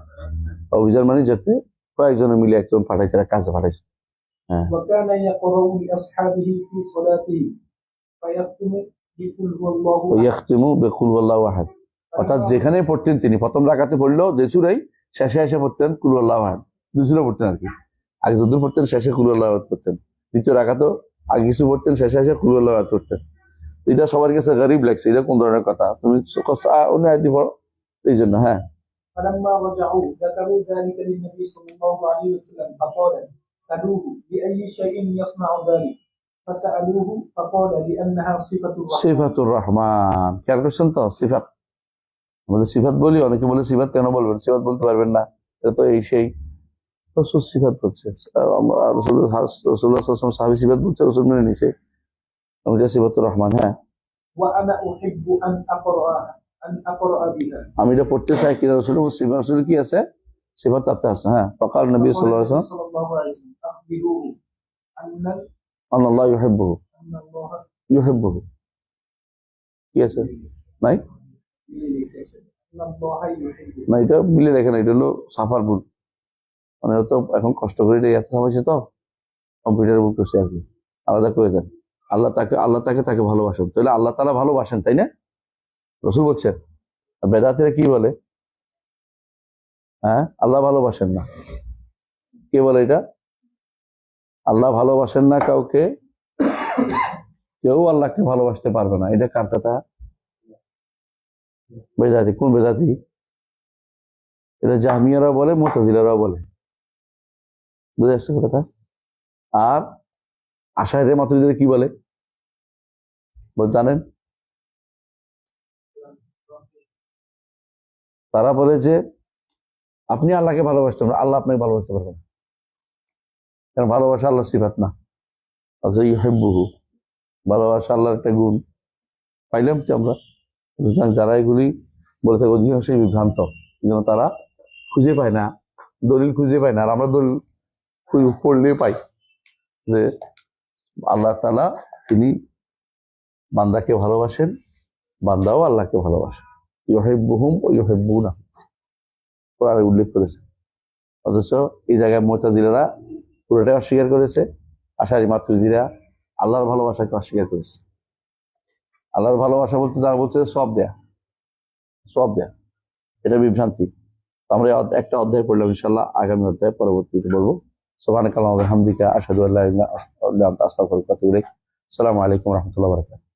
অভিযান মানে যাতে কয়েকজন মিলে একজন পাঠাইছে কাজে পাঠাইছে হ্যাঁ
وكان يقرأ لأصحابه في صلاته فيختم بقل هو الله أحد.
ইয়াখতিমু বিকুল হুয়াল্লাহু আহাদ অর্থাৎ যেখানে পড়তেন তিনি প্রথম রাকাতে পড়লো যে সূরাই শেষে এসে পড়তেন কুল হুয়াল্লাহু আহাদ দুই সূরা পড়তেন আর কি আগে যত পড়তেন শেষে কুল হুয়াল্লাহু আহাদ পড়তেন দ্বিতীয় রাকাতও আগে কিছু পড়তেন শেষে এসে কুল হুয়াল্লাহু আহাদ পড়তেন এটা সবার কাছে গরীব লাগছে এটা কোন ধরনের কথা তুমি অন্য আয়াত পড়ো এই জন্য হ্যাঁ
فلما رجعوا ذكروا ذلك للنبي صلى الله عليه وسلم فقال سألوه بأي شيء يصنع ذلك فسألوه فقال لأنها صفة الرحمن.
সিফাতুর রহমান খেয়াল করছেন তো সিফাত আমাদের সিফাত বলি অনেকে বলে সিফাত কেন বলবেন সিফাত বলতে পারবেন না এটা তো এই সেই রসুল সিফাত বলছে রাসূলুল্লাহ সাহাবী সিফাত বলছে রসুল মেনে নিছে ওইটা সিফাতুর রহমান হ্যাঁ
وأنا أحب أن أقرأ بها.
আমি এটা পড়তে চাই কি রসুল কি আছে সিফাত তাতে আছে হ্যাঁ فقال النبي صلى الله عليه وسلم
أخبروه
أن الله يحبه
أن الله
কি আছে নাই
أن الله يحبه.
না এটা মিলে রাখেন এটা হলো সাফার ভুল মানে তো এখন কষ্ট করে এত ছাপাইছে তো কম্পিউটারে ভুল করছে আর কি আলাদা করে দেন আল্লাহ তাকে ভালোবাসেন তাহলে আল্লাহ তাআলা ভালোবাসেন তাই না রসুল বলছেন বেদাতিরা কি বলে হ্যাঁ আল্লাহ ভালোবাসেন না কে বলে এটা আল্লাহ ভালোবাসেন না কাউকে কেউ আল্লাহকে ভালোবাসতে পারবে না এটা কার কথা বেদাতি কোন বেদাতি এটা জাহমিয়ারা বলে মুতাজিলারাও বলে বুঝে আসছে কথা আর আশায়রে মাতুরিদের কি বলে জানেন তারা বলে যে আপনি আল্লাহকে ভালোবাসতে পারবেন আল্লাহ আপনাকে ভালোবাসতে পারবেন কারণ ভালোবাসা আল্লাহ সিফাত না আচ্ছা ইউহিব্বুহু ভালোবাসা আল্লাহর একটা গুণ পাইলাম তো আমরা যারা এগুলি বলে থাকে অধিকাংশই বিভ্রান্ত যেন তারা খুঁজে পায় না দলিল খুঁজে পায় না আর আমরা দলিল পড়লে পাই যে আল্লাহ তাআলা তিনি বান্দাকে ভালোবাসেন বান্দাও আল্লাহকে ভালোবাসেন ইউহিব্বুহুম ওয়া ইউহিব্বুনা কোরআনে উল্লেখ করেছে অথচ এই জায়গায় মুতাজিলারা পুরোটাই অস্বীকার করেছে আশারি মাতুরিদিরা আল্লাহর ভালোবাসাকে অস্বীকার করেছে আল্লাহর ভালোবাসা বলতে যারা বলছে সব দেয়া এটা বিভ্রান্তি আমরা একটা অধ্যায় পড়লাম ইনশাআল্লাহ আগামী অধ্যায় পরবর্তীতে বলবো সুবহানাকাল্লাহু ওয়া বিহামদিকা আশহাদু আল্লা ইলাহা ইল্লা আনতা আস্তাগফিরুকা ওয়া আতুবু ইলাইক আসসালামু আলাইকুম ওয়া রাহমাতুল্লাহি ওয়া বারাকাতুহু